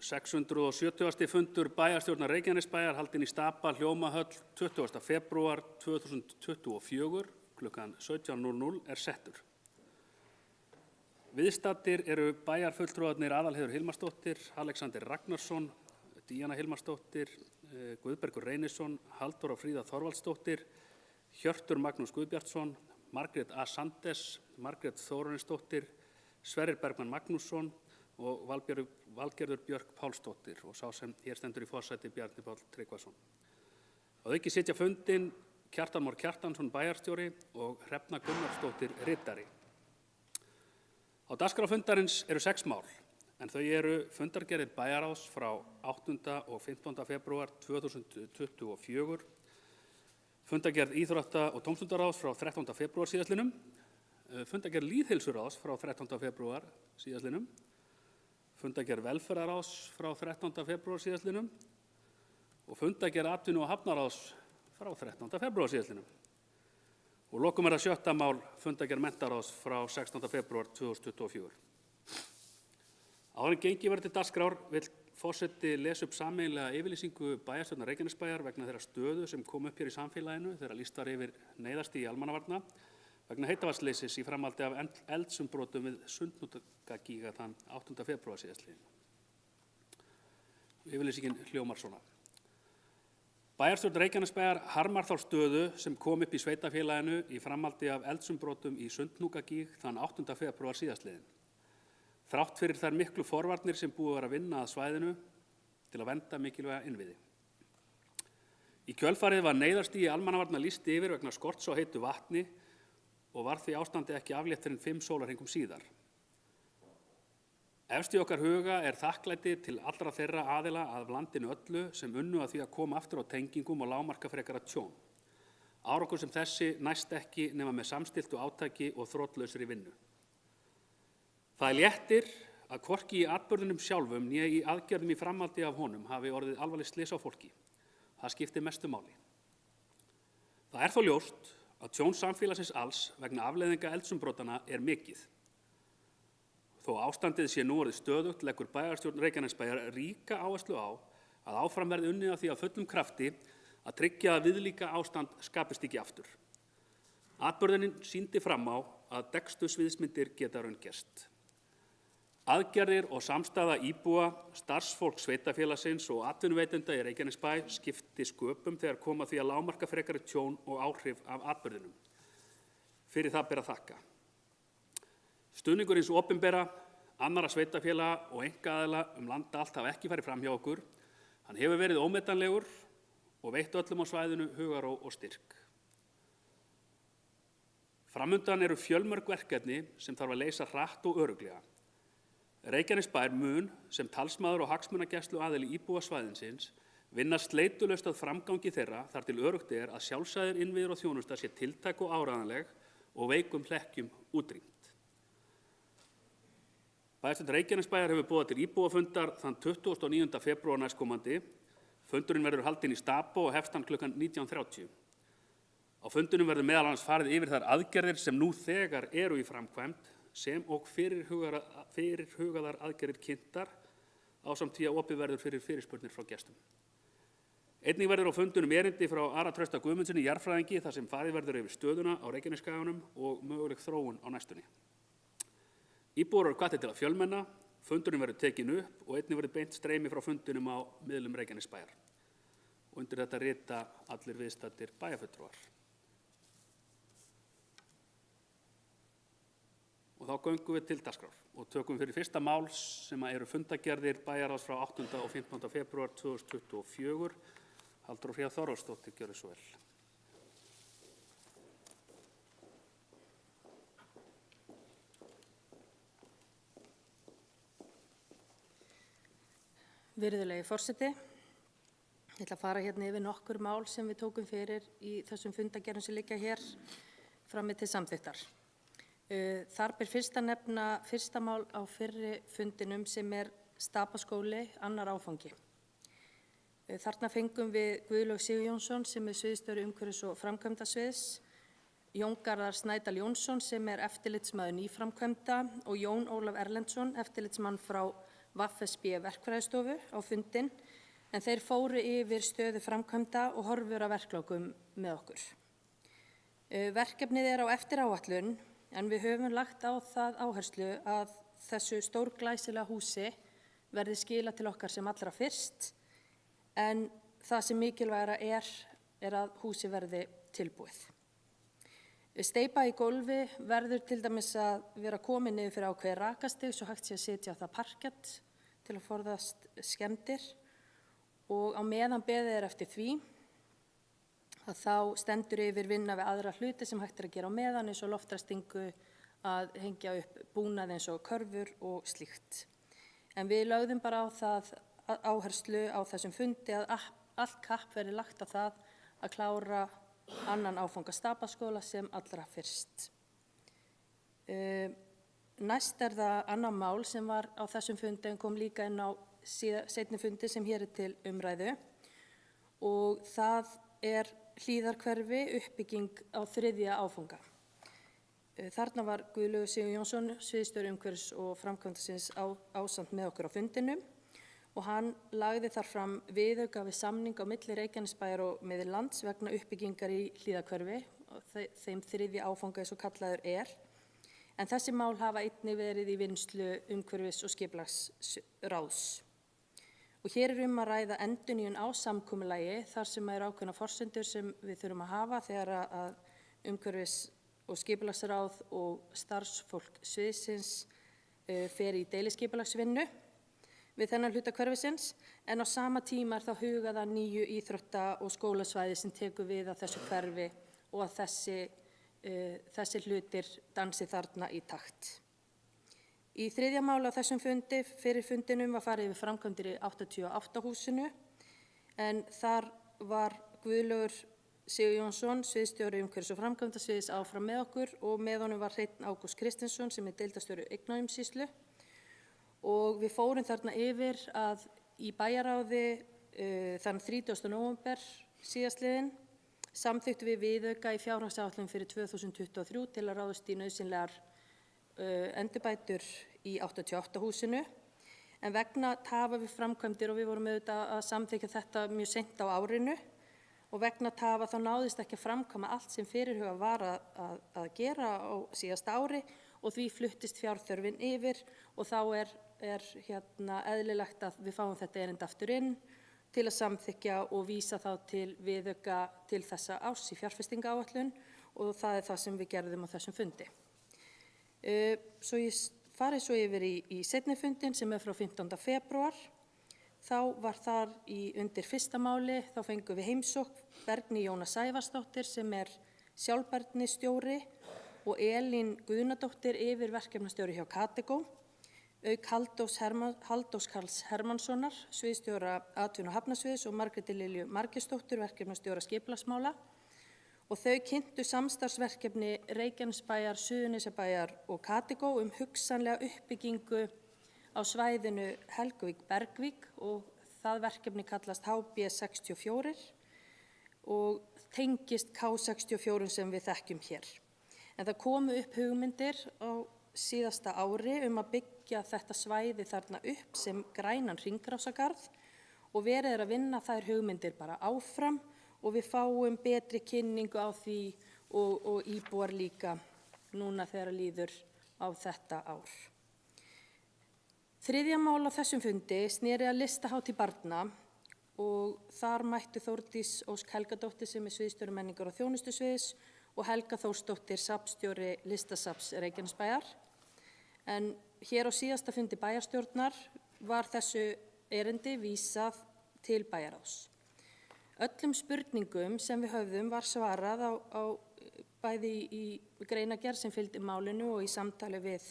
670. fundur bæjarstjórnar Reykjanesbæjar haldinn í Stapa Hljómahöll 20. febrúar 2024 klukkan 17:00 er settur. Viðstaddir eru bæjarfulltrúarnir Aðalheiður Hilmarsdóttir, Alexander Ragnarsson, Díana Hilmarsdóttir, Guðbergur Reynisson, Halldóra Fríða Þorvaldsdóttir, Hjörtur Magnús Guðbjartsson, Margrét A. Sandes, Margrét Þórarinsdóttir, Sverrir Bergmann Magnússon og Valgerður Björk Pálsdóttir og sá sem hér stendur í forsæti Bjarni Páll Tryggvason. Að auki sitja fundinn Kjartan Már Kjartansson bæjarstjóri og Hrefna Gunnarsdóttir ritari. Á dagskrá fundarins eru 6 mál, en þau eru fundargerðir bæjarráðs frá 8. og 15. febrúar 2024, fundargerð íþrótta- og tómstundaráðs frá 13. febrúar síðastliðnum, fundargerð lýðheilsuráðs frá 13. febrúar síðastliðnum, fundargerð velferðarráðs frá 13. febrúar síðastliðnum og fundargerð atvinnu- og hafnaráðs frá 13. febrúar síðastliðnum. Og lokum er það 7. mál fundargerð menntaráðs frá 16. febrúar 2024. Áður en gengið verður til dagskrár vill forseti lesa upp sameiginlega yfirlýsingu bæjarstjórnar Reykjanesbæjar vegna þeirra stöðu sem kom upp hér í samfélaginu þegar lýst var yfir neyðarstigi almannavarna vegna heitavatnsleysis í framhaldi af eldsumbrotum við Sundhnúkagíga þann 8. febrúar síðastliðinn. Yfirlýsingin hljómar svona. Bæjarstjórn Reykjanesbæjar harmar þá stöðu sem kom upp í sveitarfélaginu í framhaldi af eldsumbrotum í Sundhnúkagíg þann 8. febrúar síðastliðinn. Þrátt fyrir þær miklu forvarnir sem búið var að vinna að svæðinu til að vernda mikilvæga innviði. Í kjölfarið var neyðarstigi almannavarna lýst yfir vegna skorts á heitu vatni og var því ástandi ekki aflétt fyrr en 5 sólarhringum síðar. Efst í okkar huga er þakklæti til allra þeirra aðila af landinu öllu sem unnu að því að koma aftur á tengingum og lágmarka frekara tjón. Árangur sem þessi næst ekki nema með samstilltu átaki og þrotlausri vinnu. Það léttir að hvorki í atburðunum sjálfum né í aðgerðum í framhaldi af honum hafi orðið alvarleg slys á fólki. Það skiptir mestu máli. Það er þó ljóst að tjón samfélagsins alls vegna afleiðinga eldsumbrotanna er mikið. Þó ástandið sé nú orðið stöðugt leggur bæjarstjórn Reykjanesbæjar ríka áherslu á að áfram verði unnið að því af fullum krafti að tryggja að viðlíka ástand skapist ekki aftur. Atburðurinn sýndi fram á að dekkstu sviðsmyndir geta raungerst. Aðgerðir og samstaða íbúa, starfsfólk sveitarfélagsins og atvinnuveitenda í Reykjanesbæ skipti sköpum þegar kom að því að lágmarka frekari tjón og áhrif af atburðinum. Fyrir það ber að þakka. Stuðningur hins opinbera, annarra sveitarfélaga og einkaaðila landa allt hafa ekki farið fram hjá okkur. Hann hefur verið ómetanlegur og veitt öllum á svæðinu hugarró og styrk. Framundan eru fjölmörg verkefni sem þarf að leysa hratt og örugglega. Reykjanesbær mun sem talsmaður og hagsmunagæslu aðili íbúa svæðinsins vinna sleitulaust að framgangi þeirra þar til öruggt er að sjálfsagðir innviðir og þjónusta sé tiltæk og áreiðanleg og veikum hlekkjum útrýmt. Bæjarstjórn Reykjanesbæjar hefur boðað til íbúafundar þann 29. febrúar næstkomandi. Fundurinn verður haldinn í Stapa og hefst hann klukkan 19:30. Á fundinum verður meðal annars farið yfir þær aðgerðir sem nú þegar eru í framkvæmd sem og fyrirhugaðar aðgerðir kynntar ásamt því að opið verður fyrir fyrirspurnir frá gestum. Einnig verður á fundinum erindi frá Ara Trausta Guðmundsssyni jarðfræðingi þar sem farið verður yfir stöðuna á Reykjanesskaganum og möguleg þróun á næstunni. Íbúar eru hvattir til að fjölmenna, fundurinn verður tekin upp og einnig verður beint streymi frá fundinum á miðlum Reykjanesbæjar. Og undir þetta rita allir viðstaddir bæjarfulltrúar. Og þá göngum við til dagskrár og tökum fyrir fyrsta mál sem eru fundargerðir bæjarráðs frá 8. og 15. febrúar 2024. Halldóra Fríða Þorvaldsdóttir, gjörðu svo vel. Virðulegi forseti, ég ætla að fara hérna yfir nokkur mál sem við tókum fyrir í þessum fundargerðum sem liggja hér frammi til samþykktar. Þar ber fyrst að nefna fyrsta mál á fyrri fundinum sem Stapaskóli, annar áfangi. Þarna fengum við Guðlaug Sigurjónsson sem sviðsstjóri umhverfis- og framkvæmdasviðs, Jón Garðar Snædal Jónsson sem eftirlitsmaður nýframkvæmda og Jón Ólaf Erlendsson, eftirlitsmann frá VFSB verkfræðistofu á fundinn en þeir fóru yfir stöðu framkvæmda og horfur af verklókum með okkur. Verkefnið á eftir áætlun en við höfum lagt á það áherslu að þessu stórglæsilega húsi verði skilað til okkar sem allra fyrst en það sem mikilvægara er að húsi verði tilbúið. Steypa í gólfi verður til dæmis að vera komin niður fyrir ákveðið rakastig svo hægt sé að setja á það parkett til að forðast skemmdir og á meðan beðið eftir því að þá stendur yfir vinna við aðra hluti sem hægt að gera á meðan eins og loftræstingu að hengja upp búnað eins og körfur og slíkt. En við lögðum bara á það áherslu á þessum fundi að allt kapp verði lagt á það að klára annan áfanga Stapaskóla sem allra fyrst. Næst það annað mál sem var á þessum fundi en kom líka inn á seinni fundi sem hér til umræðu og það Hlíðarhverfi uppbygging á 3. áfanga. Þarna var Guðlaugur Sigur Jónsson, sviðsstjóri umhverfis- og framkvæmdasviðs ásamt með okkur á fundinum og hann lagði þar fram viðauka við samning á milli Reykjanesbæjar og Miðlands vegna uppbyggingar í Hlíðarhverfi, þeim 3. áfanga eins og kallaður en þessi mál hafa einnig verið í vinnslu umhverfis- og skipulagsráðs. Og hér að ræða endurnýjun á samkomulagi þar sem ákveðna forsendur sem við þurfum að hafa þegar að umhverfis- og skipulagsráð og starfsfólk sviðsins fer í deiliskipulagsvinnu við þennan hluta hverfisins en á sama tíma þá hugað að nýju íþrótta- og skólasvæði sem tekur við að þessu hverfi og að þessi hlutir dansi þarna í takt. Í 3. máli á þessum fundi, fyrir fundinum var farið yfir framkvæmdir í 88 húsinu en þar var Guðlaugur Sigur Jónsson, sviðsstjóri umhverfis- og framkvæmdasviðs áfram með okkur og með honum var Hreinn Ágúst Kristinsson sem deildarstjóri eignaumsýslu og við fórum þarna yfir að í bæjarráði þann 30. nóvember síðastliðinn samþykktum við viðauka í fjárhagsáætlun fyrir 2023 til að ráðast í nauðsynlegar endurbætur í 88 húsinu en vegna tafa við framkvæmdir og við vorum auðvitað að samþykkja þetta mjög seint á árinu og vegna tafa þá náðist ekki að framkvæma allt sem fyrirhugað var að gera á síðasta ári og því fluttist fjárþörfin yfir og þá eðlilegt að við fáum þetta erindi aftur inn til að samþykkja og vísa þá til viðauka til þessa árs í fjárfestingaáætlun og það það sem við gerðum á þessum fundi. Svo ég farið svo yfir í seinni fundin sem frá 15. febrúar. Þá var þar undir 1. máli, þá fengum við heimsókn Bergný Jóna Sævarsdóttir sem sjálfbærnistjóri og Elín Guðnadóttir yfirverkefnastjóri hjá Kategó, auk Halldórs Karls Hermannssonar, sviðsstjóra atvinnu- og hafnasviðs og Margréti Lilju Margeirsdóttur, verkefnastjóra skipulagsmála og þau kynntu samstarfsverkefni Reykjanesbæjar, Suðurnesjabæjar og Kategó hugsanlega uppbyggingu á svæðinu Helguvík-Bergvík og það verkefni kallast HB64 og tengist K64 sem við þekkjum hér. En það komu upp hugmyndir á síðasta ári að byggja þetta svæði þarna upp sem grænan hringrásagarð og verið að vinna þær hugmyndir bara áfram og við fáum betri kynningu á því og íbúar líka núna þegar líður á þetta ár. 3. mál á þessum fundi sneri að listahátíð barna og þar mættu Þórdís Ósk Helgadóttir sem sviðsstjóri menningar og þjónustusviðs og Helga Þórsdóttir, safnstjóri Listasafns Reykjanesbæjar. En hér á síðasta fundi bæjarstjórnar var þessu erindi vísað til bæjarráðs. Öllum spurningum sem við höfðum var svarað á bæði í greinargerð sem fylgdi málinu og í samtali við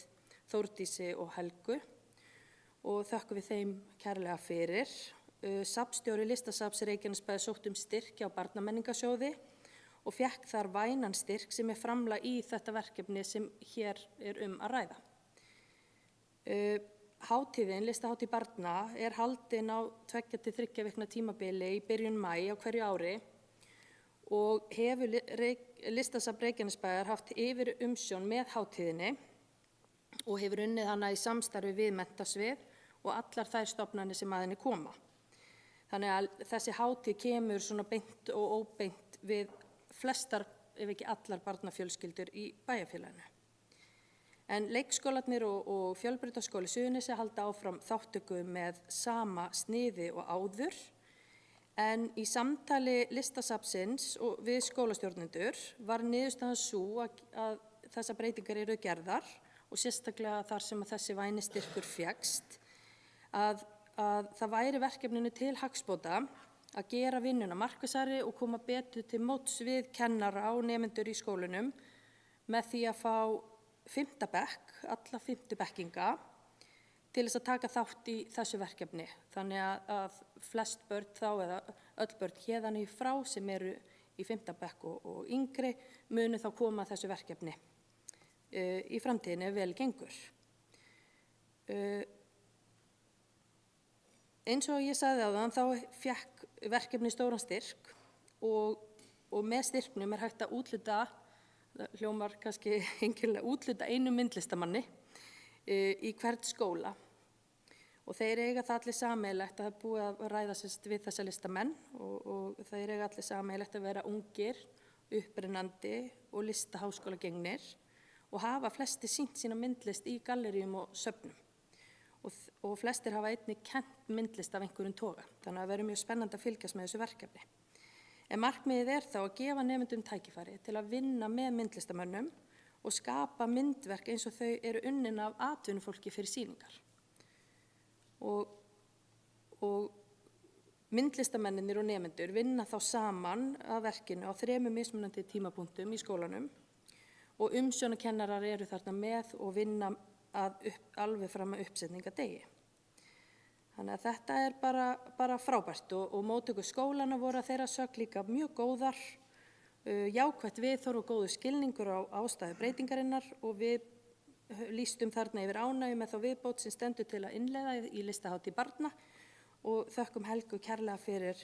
Þórdísi og Helgu og þökkum við þeim kærlega fyrir. Safnstjóri Listasafns Reykjanesbæjar sótti styrk hjá Barnamenningarsjóði og fékk þar vænan styrk sem framlag í þetta verkefni sem hér að ræða. Hátíðin, listahátíð barna, haldin á 2 til 3 vikna tímabili í byrjun maí á hverju ári og hefur Listasafn Reykjanesbæjar haft yfir umsjón með hátíðinni og hefur unnið hana í samstarfi við menntasvið og allar þær stofnanir sem að henni koma. Þannig að þessi hátíð kemur svona beint og óbeint við flestar, ef ekki allar barnafjölskyldur í bæjarfélaginu. En leikskólarnir og Fjölbrautaskóli Suðurnesja halda áfram þátttöku með sama sniði og áður, en í samtali Listasafnsins og við skólastjórnendur var niðurstaðan sú að þessar breytingar eru gerðar og sérstaklega þar sem að þessi vænisstyrkur fékkst, að það væri verkefninu til hagsbóta að gera vinnuna markvissari og koma betur til móts við kennara og nemendur í skólunum með því að fá 5. bekk, alla 5. bekkinga, til þess að taka þátt í þessu verkefni. Þannig að flest börn þá, eða öll börn héðan í frá sem eru í 5. bekk og yngri, munu þá koma að þessu verkefni í framtíðinni ef vel gengur. Eins og ég sagði áðan, þá fékk verkefni stóran styrk og með styrknum er hægt að úthluta, það hljómar kannski einkennilega, úthluta einum myndlistamanni í hvern skóla. Og þeir eiga það allir sameiginlegt, að það er búið að ræða við þessa listamenn og þeir eiga allir sameiginlegt að vera ungir, upprennandi og listaháskólagengnir og hafa flestir sýnt sína myndlist í galleríum og söfnum. Og flestir hafa einnig kennt myndlist af einhverjum toga, þannig að það verður mjög spennandi að fylgjast með þessu verkefni. En markmiðið er þá að gefa nemendum tækifæri til að vinna með myndlistamönnum og skapa myndverk eins og þau eru unnin af atvinnufólki fyrir sýningar. Og myndlistamennir og nemendur vinna þá saman að verkinu á 3 mismunandi tímapunktum í skólanum og umsjónakennarar eru þarna með og vinna alveg fram að uppsetningadegi. Þannig að þetta er bara frábært og móttökur skólana voru að þeirra sögn líka mjög góðar, jákvætt viðhorf og góður skilningur á ástæðu breytingarinnar og við lýstum þarna yfir ánægju með þá viðbót sem stendur til að innleiða í listahátíð barna og þökkum Helgu kærlega fyrir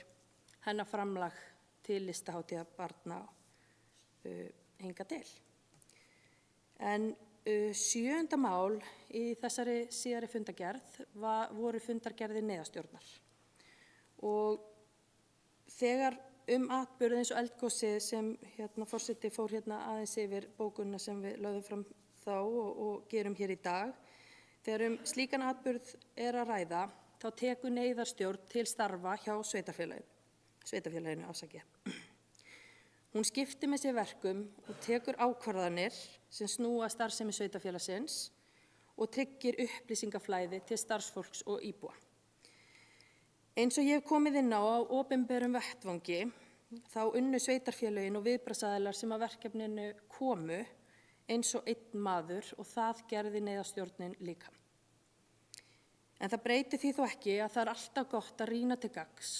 hennar framlag til listahátíðar barna hingað til. En 7. mál í þessari síðari fundargerð voru fundargerðir neyðarstjórnar og þegar atburð eins og eldgosið sem forseti fór aðeins yfir bókunina sem við lögðum fram þá og gerum hér í dag, þegar slíkan atburð er að ræða þá tekur neyðarstjórn til starfa hjá sveitarfélaginu afsakið. Hún skiptir með sér verkum og tekur ákvarðanir sem snúa starfsemi sveitarfélagsins og tryggir upplýsingaflæði til starfsfólks og íbúa. Eins og ég hef komið inn á opinberum vettvangi, þá unnu sveitarfélögin og viðbragðsaðilar sem að verkefninu komu eins og einn maður og það gerði neyðarstjórnin líka. En það breytir því þó ekki að það er alltaf gott að rýna til gagns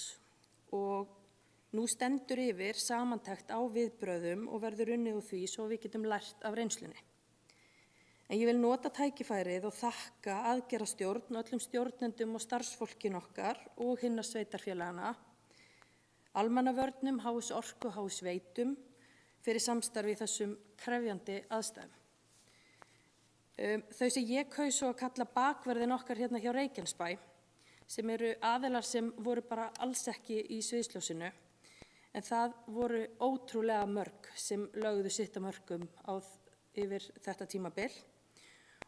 og nú stendur yfir samantekt á viðbrögðum og verður unnið úr því svo við getum lært af reynslunni. En ég vil nota tækifærið og þakka aðgerðastjórn, öllum stjórnendum og starfsfólkin okkar og hinna sveitarfélagana, almannavörnum, HS Orku og HS Veitum fyrir samstarfi í þessum krefjandi aðstæðum. Þau sem ég kaus svo að kalla bakverðin okkar hérna hjá Reykjanesbæ, sem eru aðilar sem voru bara alls ekki í sviðsljósinu, en það voru ótrúlega mörg sem lögðu sitt af mörkum yfir þetta tímabil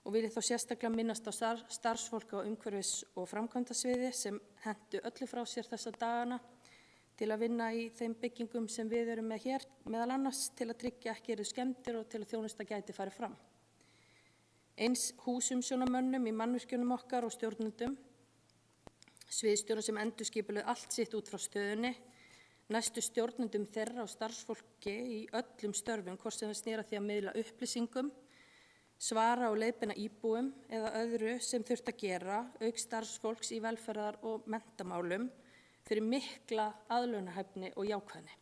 og vil ég þá sérstaklega minnast á starfsfólk á umhverfis- og framkvæmdasviði sem hentu öllu frá sér þessa dagana til að vinna í þeim byggingum sem við erum með hér, meðal annars til að tryggja ekki eru skemmdir og til að þjónusta gæti farið fram. Eins húsumsjónamönnum í mannvirkjunum okkar og stjórnendum, sviðsstjórum sem endurskipulögðu allt sitt út frá stöðunni, næstu stjórnendum þeirra og starfsfólki í öllum störfum, hvort sem það snýr að því að miðla upplýsingum, svara og leiðbeina íbúum eða öðru sem þurft að gera, auk starfsfólks í velferðar- og menntamálum fyrir mikla aðlaunahæfni og jákvæðni.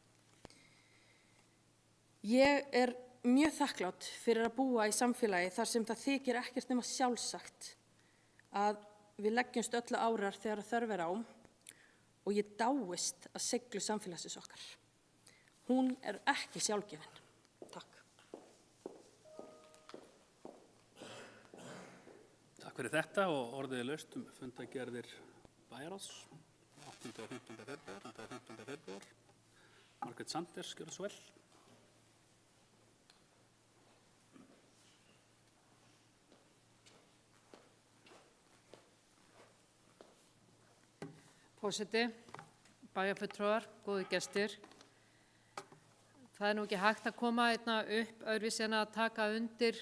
Ég er mjög þakklátt fyrir að búa í samfélagi þar sem það þykir ekkert nema sjálfsagt að við leggjumst öllu árar þegar þörf er á og ég dáist að seiglu samfélagsins okkar. Hún er ekki sjálfgefin. Takk. Takk fyrir þetta og orðið er laust fundagerðir bæjarráðs 8. og 15. febrúar. Margrét Sanders, gjörðu svo vel. Forseti, bæjarfulltrúar, góðir gestir. Það nú ekki hægt að koma einna upp öðruvísi en að taka undir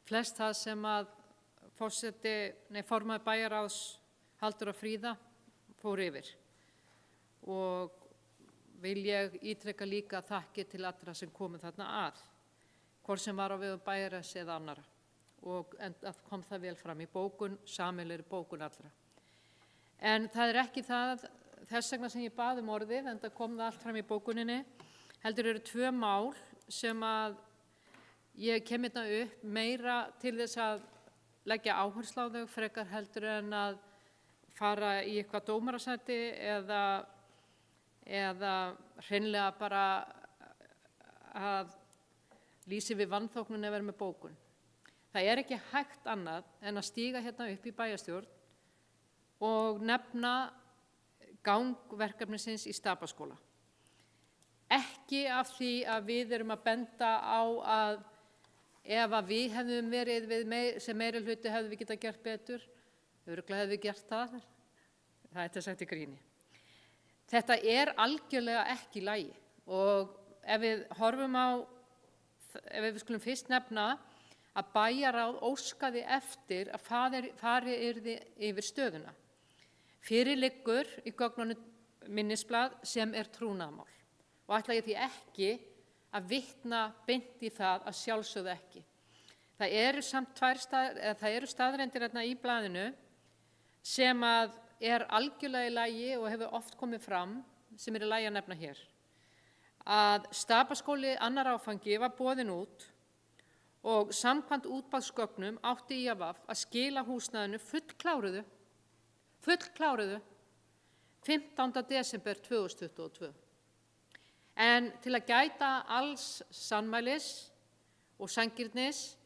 flest það sem að formaður bæjarráðs Halldóra Fríða fór yfir. Og vil ég ítreka líka þakkir til allra sem komu þarna að, hvort sem var á vegum bæjarráðs eða annara. Og kom það vel fram í bókun, sameiginlegri bókun allra. En það ekki það þess vegna sem ég bað orðið, en það kom það allt fram í bókuninni. Heldur eru 2 mál sem að ég kem hérna upp meira til þess að leggja áherslu á þau frekar heldur en að fara í eitthvað dómarasæti eða hreinlega bara að lýsi við vanþóknun að vera með bókun. Það ekki hægt annað en að stíga hérna upp í bæjarstjórn og nefna gangverkefnisins í Stapaskóla. Ekki af því að við erum að benda á að ef að við hefðum verið sem meiri hluti hefðum við getað gert betur, örugglega hefðum við gert það. Það sagt í gríni. Þetta algjörlega ekki í lagi og ef við horfum á, ef við skulum fyrst nefna að bæjarráð óskaði eftir að fari yrði yfir stöðuna. Fyrir liggur í gögnunum minnisblað sem trúnaðarmál og ætla ég því ekki að vitna beint í það að sjálfsögðu ekki. Það eru samt það eru staðreyndir hérna í blaðinu sem að algjörlega í lagi og hefur oft komið fram sem í lagi að nefna hér. Að Stapaskóli 2. áfangi var boðinn út og samkvæmt útboðsgögnum átti IAVF að skila húsnæðinu fullkláruðu 15. desember 2022. En til að gæta alls sannmælis og sanngirnis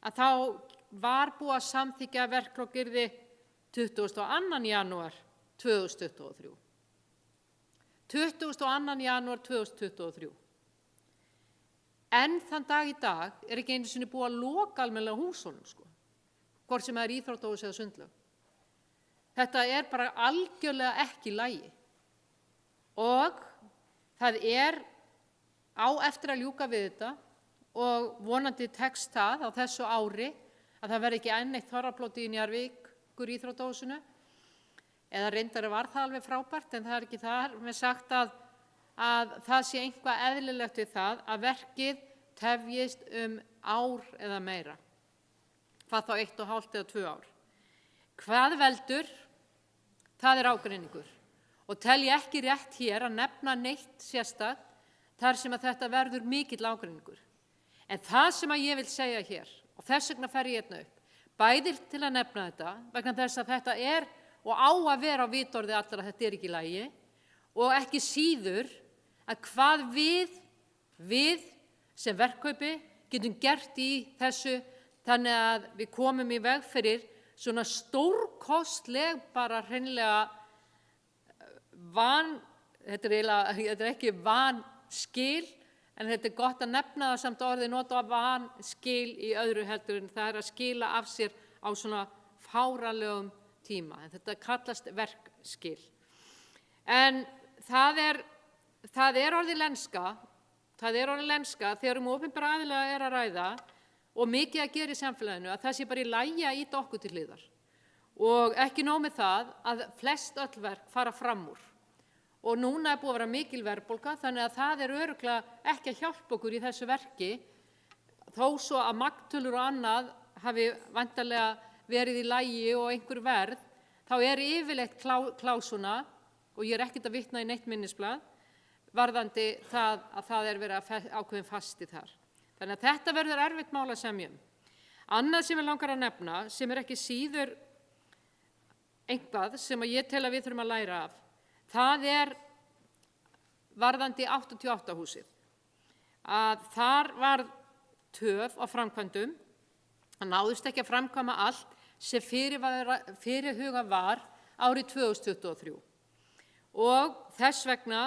að þá var búið að samþykkja verklok yrði 22. janúar 2023. 22. janúar 2023. En þann dag í dag ekki einu sinni búið að loka almennilega húsunum, hvort sem íþróttahús eða sundlaug. Þetta bara algjörlega ekki í lagi. Og það á eftir að ljúka við þetta og vonandi tekst það á þessu ári að það verði ekki enn eitt þorrablóti í Njarðvíkur íþróttahúsinu eða reyndar var það alveg frábært en það ekki þar með sagt að það sé eitthvað eðlilegt við það að verkið tefjist ár eða meira. Hvað þá 1,5 eða 2 ár. Hvað veldur? Það ágreiningur. Og tel ég ekki rétt hér að nefna neitt sérstakt þar sem að þetta verður mikill ágreiningur. En það sem að ég vil segja hér, og þess vegna fer ég hérna upp, bæði til að nefna þetta, vegna þess að þetta og á að vera á vitorði allra að þetta ekki í lagi, og ekki síður að hvað við sem verkkaupi getum gert í þessu þannig að við komum í veg fyrir svona stórkostleg bara hreinlega þetta ekki vanskil, en þetta gott að nefna það samt orðið nota vanskil í öðru heldur en það að skila af sér á svona fáralegum tíma. En þetta kallast verkskil. En það orðið lenska, þegar opinbera aðila að ræða og mikið að gera í samfélaginu að það sé bara í lagi að ýta okkur til hliðar. Og ekki nóg með það að flest öll verk fara fram úr. Og núna búið að vera mikil verðbólga, þannig að það örugglega ekki að hjálpa okkur í þessu verki, þó svo að magntölur og annað hafi væntanlega verið í lagi og einhver verð, þá yfirleitt klásuna, og ég ekkert að vitna í neitt minnisblað, varðandi það að það verið að ákveðin fasti þar. Þannig að þetta verður erfitt mál að semja. Annað sem ég langar að nefna, sem ekki síður eitthvað sem ég tel að við þurfum að læra af, það varðandi 88 húsið. Að þar var töf á framkvæmdum, það náðist ekki að framkvæma allt sem fyrirhugað var árið 2023 og þess vegna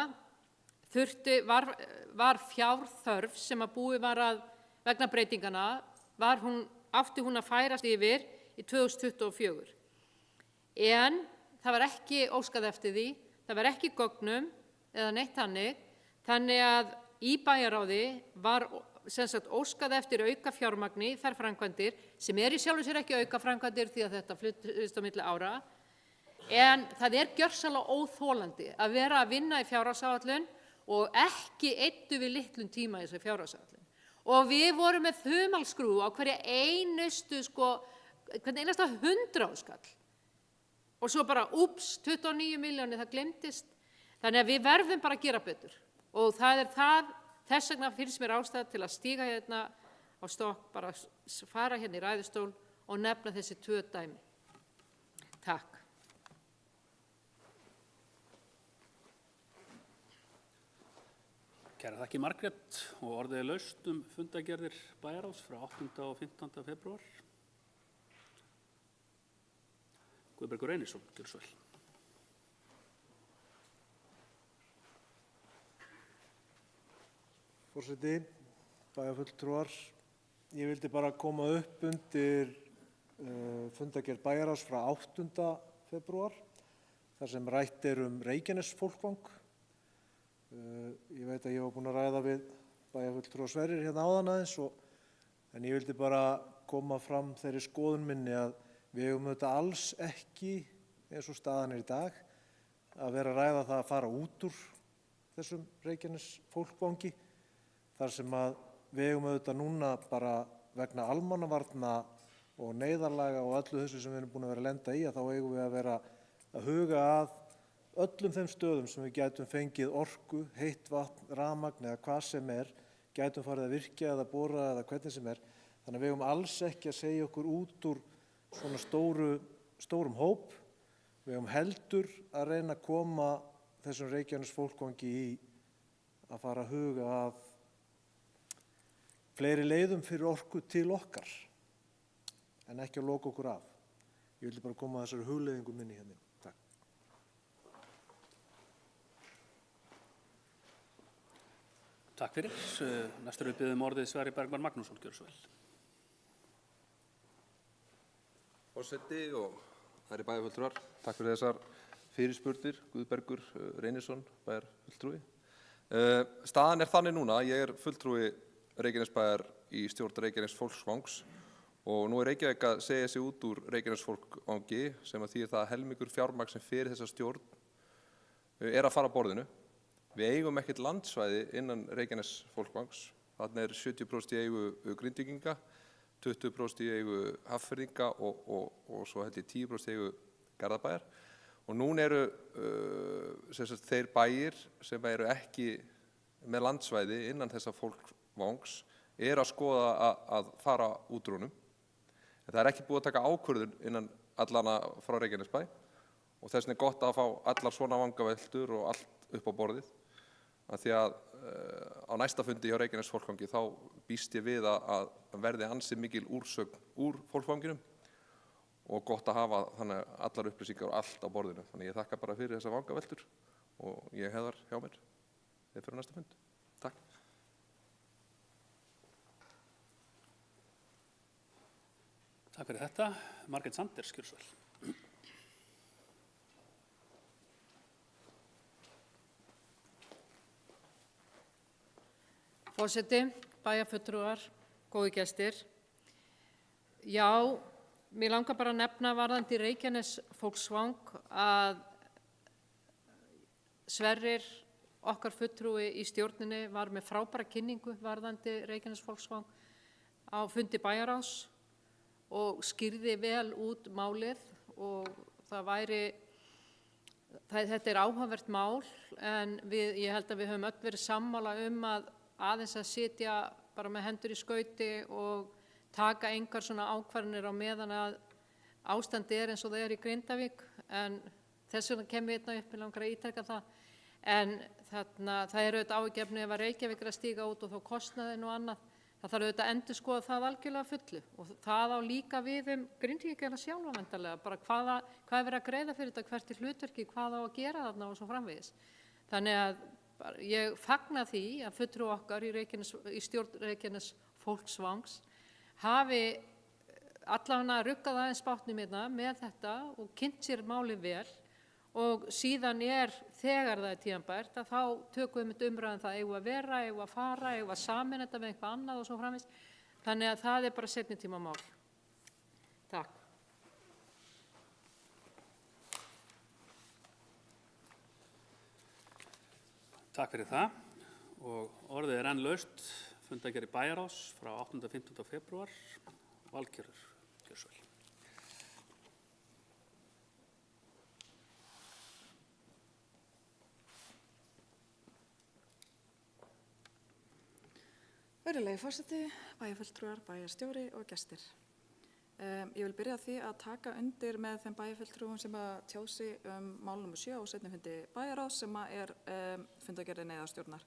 var fjárþörf sem að búið var að vegna breytingana átti hún að færast yfir í 2024. En það var ekki óskað eftir því, það var ekki gögnum eða neitt þannig að í bæjarráði var sem sagt óskað eftir auka fjármagni í þær framkvæmdir sem í sjálfu sér ekki auka framkvæmdir því að þetta flyttist á milli ára. En það gjörsamlega óþolandi að vera að vinna í fjárhagsáætlun og ekki eyddu við litlum tíma í þessari fjárhagsáætlun. Og við vorum með þumalskrúfu á hverja hvern einasta 100 skall. Og svo bara, 29 milljónir, það glemdist. Þannig að við verðum bara að gera betur. Og þess vegna finnst mér ástæða til að stíga hérna á stokk, bara fara hérna í ræðustól og nefna þessi 2 dæmi. Takk. Kærar þakkir Margrét og orðið laust fundagerðir bæjarráðs frá 8. og 15. febrúar. Guðbergur Reynisson, gjörðu svo vel. Forseti, bæjarfulltrúar, ég vildi bara koma upp undir fundagerð bæjarráðs frá 8. febrúar, þar sem rætt Reykjanesfólkvang. Ég veit að ég var búinn að ræða við bæjarfulltrúa Sverrir hérna áðan aðeins, en ég vildi bara koma fram þeirri skoðun minni að við eigum þetta alls ekki, eins og staðan í dag, að vera að ræða það að fara út úr þessum Reykjanesfólkvangi, þar sem að við eigum þetta núna bara vegna almannavarna og neyðarlaga og öllu þessu sem við erum búin að vera að lenda í, að þá eigum við að vera að huga að öllum þeim stöðum sem við gætum fengið orku, heitt vatn, rafmagn eða hvað sem gætum farið að virkja eða bora eða hvernig sem Þannig að við eigum alls ekki að segja okkur út úr svona stórum hóp. Við eigum heldur að reyna að koma þessum Reykjanesfólkvangi í að fara að huga að fleiri leiðum fyrir orku til okkar, en ekki að loka okkur af. Ég vildi bara koma að þessari hugleiðingu minni hérna. Takk. Takk fyrir. Næstur við biðjum orðið Sverrir Bergmann Magnússon, gjörðu svo vel. Forseti og herri bæjarfulltrúar, takk fyrir þessar fyrirspurnir, Guðbergur Reynisson, bæjarfulltrúi. Staðan þannig núna, ég fulltrúi Reykjanesbæjar í stjórn Reykjanesfólksvangs og nú Reykjavík að segja sig út úr Reykjanesfólkvangi sem að þýðir það að helmingur fjármagn sem fyrir þessa stjórn að fara á borðinu. Við eigum ekkert landsvæði innan Reykjanesfólkvangs, þarna 70% í eigu Grindvíkinga, 20% í eigu Hafnfirðinga og svo held ég 10% í eigu Garðabæjar. Og núna þeir bæir sem eru ekki með landsvæði innan þessa fólkvangs að skoða að fara út úr honum. En það ekki búið að taka ákvörðun innan allana frá Reykjanesbæ og þess vegna gott að fá allar svona vangaveltur og allt upp á borðið. Af því að á næsta fundi hjá Reykjanesfólkvangi þá býst ég við að verði ansi mikil úrsögn úr fólkvanginum og gott að hafa þannig allar upplýsingar og allt á borðinu. Þannig ég þakka bara fyrir þessa vangaveltur og ég hef þar hjá mér fyrir næsta fund. Takk. Takk fyrir þetta. Margrét Sanders, gjörðu svo vel. Forseti, bæjarfulltrúar, góðu gestir. Já, mér langar bara að nefna varðandi Reykjanesfólksvang að Sverrir, okkar fulltrúi í stjórninni, var með frábæra kynningu varðandi Reykjanesfólksvang á fundi bæjarráðs og skýrði vel út málið og þetta áhugavert mál en ég held að við höfum öll verið sammála að aðeins að sitja bara með hendur í skauti og taka engar svona ákvarðanir á meðan að ástandi eins og það í Grindavík, en þess vegna kemur hérna upp, ég langar að ítreka það, en það auðvitað áhyggjuefni ef að Reykjavík að stíga út og þá kostnaðinn og annað, það þarf auðvitað að endurskoða það algjörlega að fullu og það á líka við Grindvíkingana sjálfa væntanlega, bara hvað er verið að greiða fyrir þetta, hvert er hlutverki, hvað á að gera þarna og svo framvegis. Þannig að ég fagna því að fulltrúi okkar í stjórn Reykjanes fólksvangs hafi allavega ruggað aðeins bátnum hérna með þetta og kynnt sér málið vel og síðan þegar það tímabært að þá tökum við umræðan það eigum að vera, eigum að fara, eigum að sameina þetta með eitthvað annað og svo framvegis. Þannig að það bara seinni tíma mál. Takk. Takk fyrir það og orðið enn laust fundargerð í Bæjarrás frá 8. og 15. febrúar. Valgerður, gjörðu svo vel. Virðulegi forseti, bæjarfulltrúar, bæjarstjóri og gestir. Ég vil byrja á því að taka undir með þeim bæjarfulltrúum sem að tjáðu sig mál nr. 7 á seinni fundi Bæjarráðs sem fundargerði neyðarstjórnar.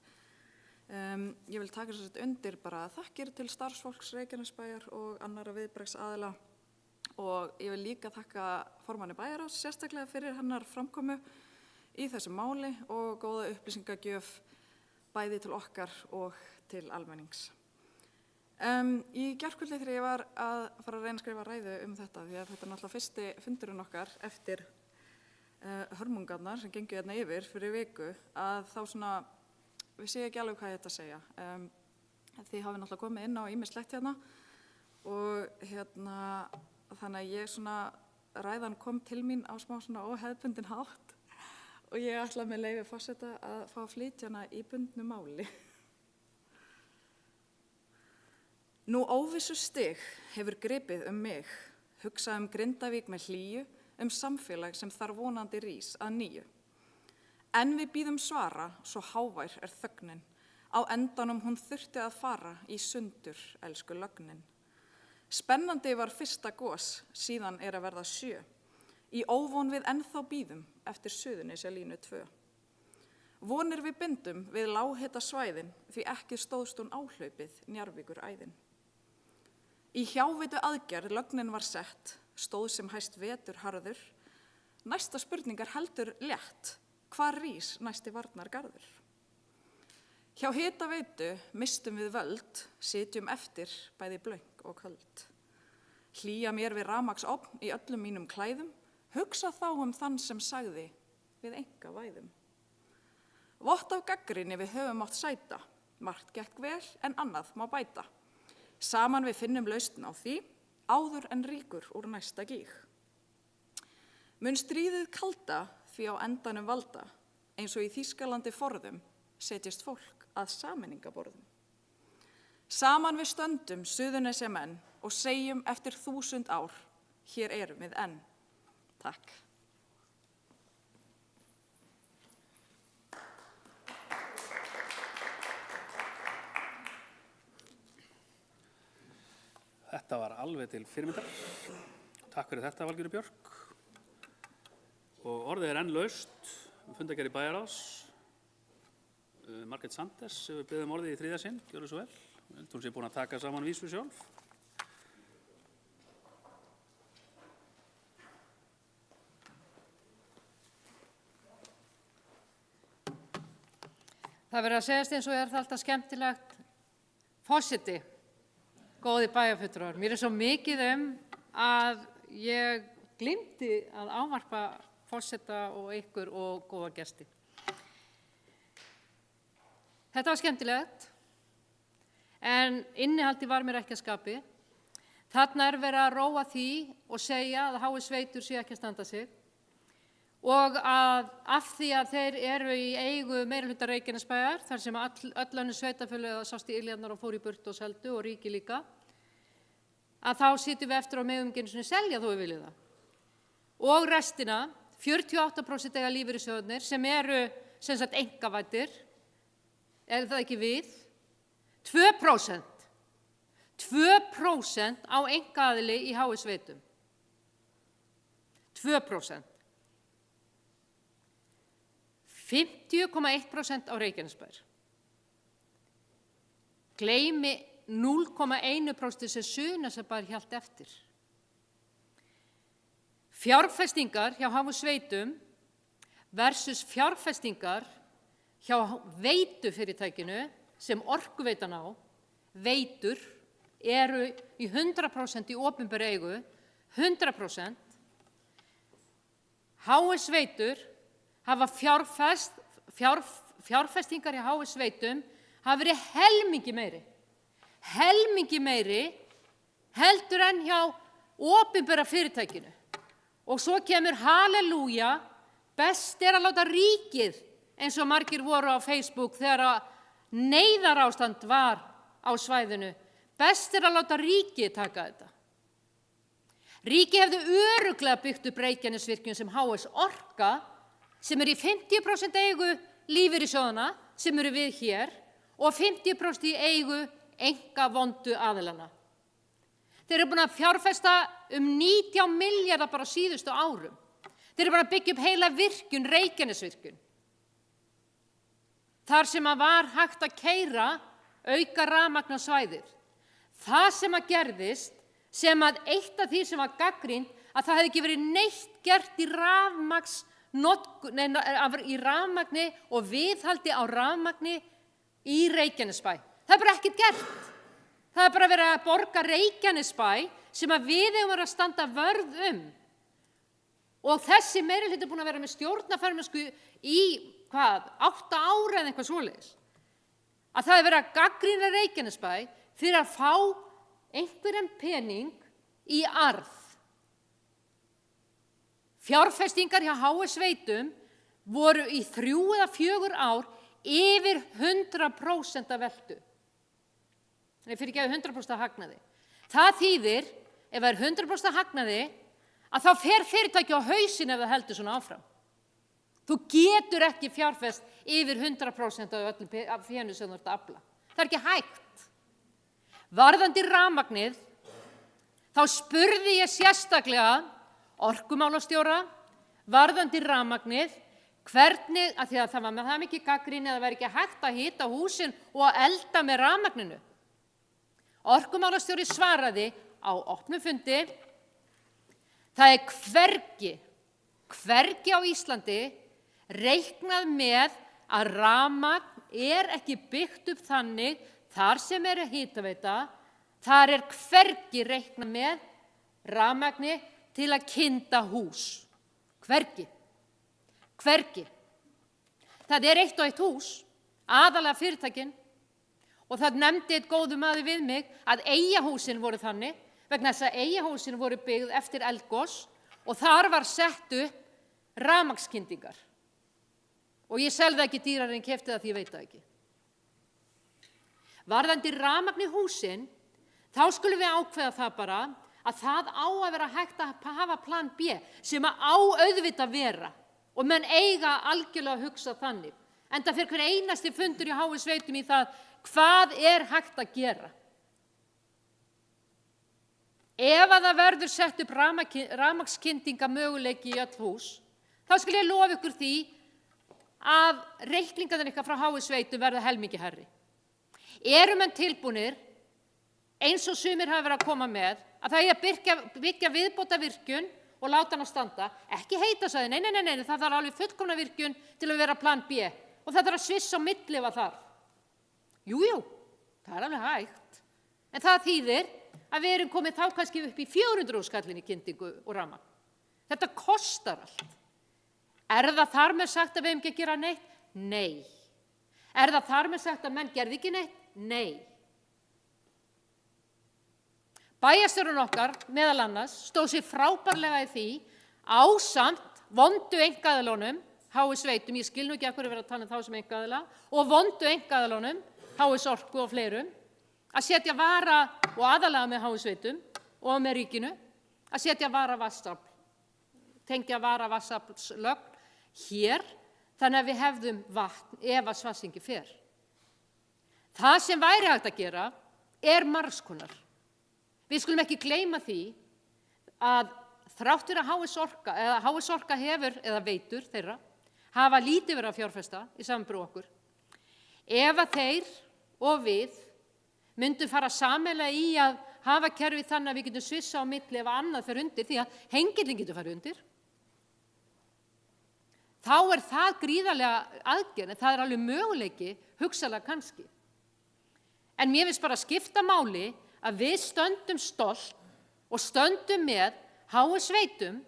Ég vil taka sér undir bara þakkir til starfsfólks Reykjanesbæjar og annarra viðbragðsaðila og ég vil líka þakka formanni Bæjarráðs sérstaklega fyrir hennar framkomu í þessu máli og góða upplýsingagjöf bæði til okkar og til almennings. Í gærkvöldi þegar ég var að fara að reyna að skrifa ræðu þetta því að þetta er náttúrulega fyrsti fundurinn okkar eftir hörmungarnar sem gengu hérna yfir fyrir viku að þá svona, við séum ekki alveg hvað ég ætti að segja. Þið hafið náttúrulega komið inn á ýmislegt hérna og þannig að ég svona, ræðan kom til mín á smá svona óhefðbundinn hátt og ég ætla með leyfi forseta að fá að flytja hana í bundnu máli. Nú óvissu stig hefur gripið mig, hugsað Grindavík með hlýju, samfélag sem þar vonandi rís að nýju. En við bíðum svara, svo hávær þögnin, á endanum hún þurfti að fara í sundur, elsku lögnin. Spennandi var fyrsta gos, síðan að verða 7. Í óvon við ennþá bíðum eftir Suðurnesjalínu 2. Vonir við bindum við lághita svæðin því ekki stóðst hún áhlaupið Njarðvíkur æðin. Í hjávitu aðgerð lögnin var sett, stóð sem hæst vetur harður. Næsta spurningar heldur létt, hvar rís næsti varnargarður? Hjá hitaveitu mistum við völd, sitjum eftir bæði blöng og köld. Hlýja mér við rafmagnsofn í öllum mínum klæðum, hugsa þá þann sem sagði við einkavæðum. Vott af gagnrýni við höfum átt sæta, margt gekk vel en annað má bæta. Saman við finnum lausn á því, áður en ríkur úr næsta gíg. Mun stríðið kalda því á endanum valda, eins og í Þýskalandi forðum, setjast fólk að sameiningaborðum. Saman við stöndum Suðurnesjamenn og segjum eftir 1000 ár, hér erum við enn. Takk. Þetta var alveg til fyrirmyndar. Takk fyrir þetta, Valgerður Björk. Og orðið enn laust, fundargerð í Bæjarrás. Margrét Sanders, við biðjum orðið í 3. sinn, gjörðu svo vel. Hún sé búin að taka saman vísu sjálf. Það verður að segjast eins og það alltaf skemmtilegt. Forseti, góði bæjarfulltrúar, mér svo mikið að ég gleymdi að ávarpa forseta og ykkur og góða gesti. Þetta var skemmtilegt, en innihaldi var mér ekki að skapi. Þarna verið að róa því og segja að hái sveitur sé ekki að standa sig. Og af því að þeir eru í eigu meirihluta Reykjanesbæjar, þar sem öll önnur sveitarfélög sást í iljarnar og fór í burtu og seldu og ríki líka, að þá sitjum við eftir á megum ekki einu sinni selja þó við viljum það. Og restina, 48% eiga lífeyrissjóðirnir sem eru sem sagt einkavæddir, er það ekki við? 2%. 2% á einkaaðili í hái sveitum. 2%. 50,1% á Reykjanesbær. Gleymi 0,1% sem Suðurnesjabær hélt eftir. Fjárfestingar hjá Háveitum versus fjárfestingar hjá veitufyrirtækinu sem Orkuveitan á, veitur eru í 100% í opinberri eigu, 100%. Veitur hafa fjárfestingar hjá Veitum hafa verið helmingi meiri heldur en hjá opinbera fyrirtækinu. Og svo kemur halleluja, best er að láta ríkið, eins og margir voru á Facebook þegar neyðarástand var á svæðinu, best er að láta ríkið taka þetta. Ríkið hefði örugglega byggt upp Reykjanesvirkjun sem HS Orka, sem í 50% eigu lífeyrissjóðanna, sem eru við hér, og 50% í eigu einkavondu aðilana. Þeir eru búin að fjárfesta 19 milljarða bara á síðustu árum. Þeir eru búin að byggja upp heila virkjun, Reykjanesvirkjun. Þar sem var hægt að keyra auka rafmagn á svæðið. Það sem gerðist, sem eitt af því sem var gagnrýnt, að það hefði ekki verið neitt gert í rafmagni og viðhaldi á rafmagni í Reykjanesbæ. Það bara ekkert gert. Það bara verið að borga Reykjanesbæ sem við eigum að standa vörð Og þessi meirihluti búin að vera með stjórnarformennsku í 8 ára eða eitthvað svoleiðis. Að það verið að gagnrýna Reykjanesbæ fyrir að fá einhverjum pening í arð. Fjárfestingar hjá Veitum voru í 3 eða 4 ár yfir 100% af veltu. Nei, fyrir ekki 100% af hagnaði. Það þýðir, ef það 100% af hagnaði, að þá fer fyrirtæki á hausinn ef það heldur svona áfram. Þú getur ekki fjárfest yfir 100% af fénu sem þú ert að afla. Það ekki hægt. Varðandi rafmagnið, þá spurði ég sérstaklega orkumálastjóra, varðandi rafmagnið, hvernig, að því að það var með það mikið gagnrýni að það væri ekki hægt að hita húsin og að elda með rafmagninu. Orkumálastjóri svaraði á opnum fundi, það hvergi á Íslandi reiknað með að rafmagn ekki byggt upp þannig þar sem hitaveita, þar hvergi reiknað með rafmagni til að kynda hús. Hvergi. Það eitt og eitt hús, aðalega fyrirtækin, og það nefndi eitt góður maður við mig að Eyjahúsin voru þannig, vegna þess að Eyjahúsin voru byggð eftir eldgos og þar var sett upp rafmagnskyndingar. Og ég selði ekki dýrar en keypti það því ég veit það ekki. Varðandi rafmagn í húsin, þá skulum við ákveða það bara að það á að vera hægt að hafa plan B sem á auðvitað vera og menn eiga algjörlega að hugsa þannig. Enda fyrir hver einasti fundur í Veitum í það hvað hægt að gera. Ef að það verður sett upp rafmagnskyndingamöguleiki í öll hús, þá skal ég lofa ykkur því að reikningarnir ykkar frá Veitum verða helmingi hærri. Eru menn tilbúnir, eins og sumir hafa verið að koma með, að það að byggja viðbótarvirkjun og láta hana standa, ekki heita sagði, nei, það þarf alveg fullkomna virkjun til að vera plan B og það þarf að svissa á milli ef þar. Jú, það alveg hægt, en það þýðir að við erum komið þá kannski upp í 400 skallin í kyndingu og rafmagn. Þetta kostar allt. Það þar með sagt að við hefum ekki að gera neitt? Nei. Það þar með sagt að menn gerði ekki neitt? Nei. Bæjarstjórinn okkar, meðal annars, stóð sér frábærlega í því ásamt vondu einkaaðilunum, Veitum, ég skil nú ekki að hverju vera að tala þá sem einkaaðila, og vondu einkaaðilunum, HS Orku og fleirum, að setja vara og aðalega með Veitum og með ríkinu, að setja varavatnsafl, tengja varavatnsaflslögn hér, þannig að við hefðum vatn ef að Svartsengi fer. Það sem væri hægt að gera margs konar. Við skulum ekki gleyma því að þrátt fyrir að HS Orka hefur, eða veitur þeirra, hafa lítið verið að fjárfesta í samanburði okkur. Ef að þeir og við myndu fara sameiginlega í að hafa kerfi þannig að við getum svissa á milli ef annað fer undir, því að hengillinn getur farið undir. Þá er það gríðarlega aðgerð, en það er alveg möguleiki, hugsanlega kannski. En mér finnst bara skipta máli að við stöndum stolt og stöndum með HS Veitum,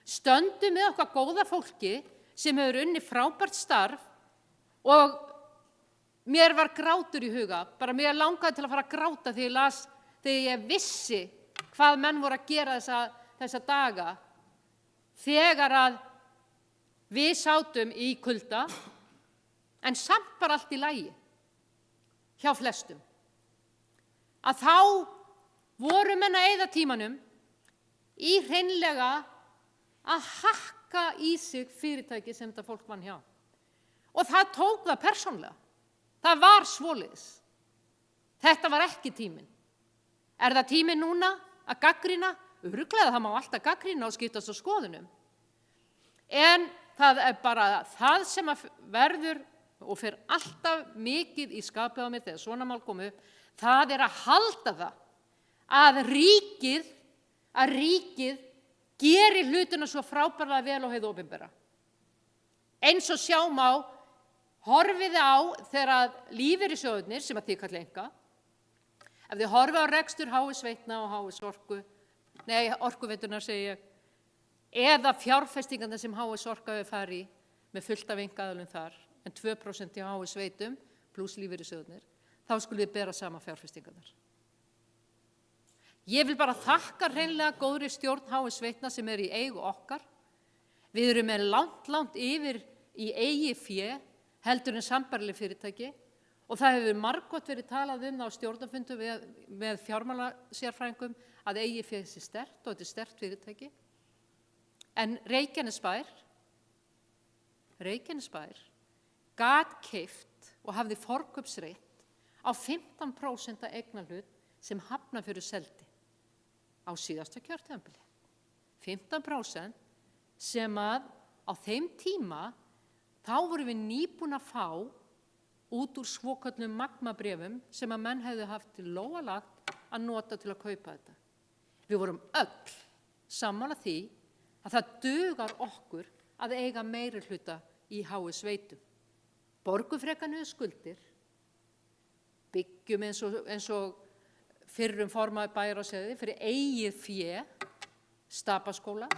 stöndum með okkar góða fólki sem hefur unnið frábært starf og mér var grátur í huga, bara mér langaði til að fara að gráta þegar ég vissi hvað menn voru að gera þessa daga þegar að við sátum í kulda, en samt bara allt í lagi hjá flestum. Að þá voru menn að eyða tímanum í hreinlega að hakka í sig fyrirtæki sem þetta fólk vann hjá. Og það tók það persónlega. Það var svoleiðis. Þetta var ekki tíminn. Er það tíminn núna að gagnrýna? Örugglega, það má alltaf gagnrýna og skiptast á skoðunum. En það er bara það sem verður og fer alltaf mikið í skapið á mér þegar svona mál komu upp, það er að halda það að ríkið geri hlutina svo frábærlega vel og hið opinbera. Eins og sjá má, horfiði á þegar lífeyrissjóðirnir, sem að þið kalli enga, ef þið horfið á rekstur HS Veitna og HS Orkuveitunar segi ég, eða fjárfestingarna sem HS Orka hefur farið með fullt af einkaaðilum þar, en 2% í HS Veitum pluss lífeyrissjóðirnir, þá skulum við bera sama fjárfestingarnar. Ég vil bara þakka hreinlega góðri stjórn HS Veitna sem í eigu okkar. Við erum með langt yfir í eigið fé heldur en sambærileg fyrirtæki og það hefur margoft verið talað það á stjórnarfundu með fjármálasérfræðingum að eigið fé sé sterkt og þetta sterkt fyrirtæki. En Reykjanesbær gat keypt og hafði forkaupsrétt á 15% eignarhlut sem Hafnarfjörður seldi á síðasta kjörtímabili. 15% sem að á þeim tíma þá vorum við nýbúin að fá út úr svoköllum magmabréfum sem að menn hefðu haft til lógalagt að nota til að kaupa þetta. Við vorum öll sammála því að það dugar okkur að eiga meiri hluta í HS Veitum. Borgum frekar niður skuldir, byggjum eins og fyrrum formaður bæjarráðsseði fyrir eigið fé, Stapaskóla,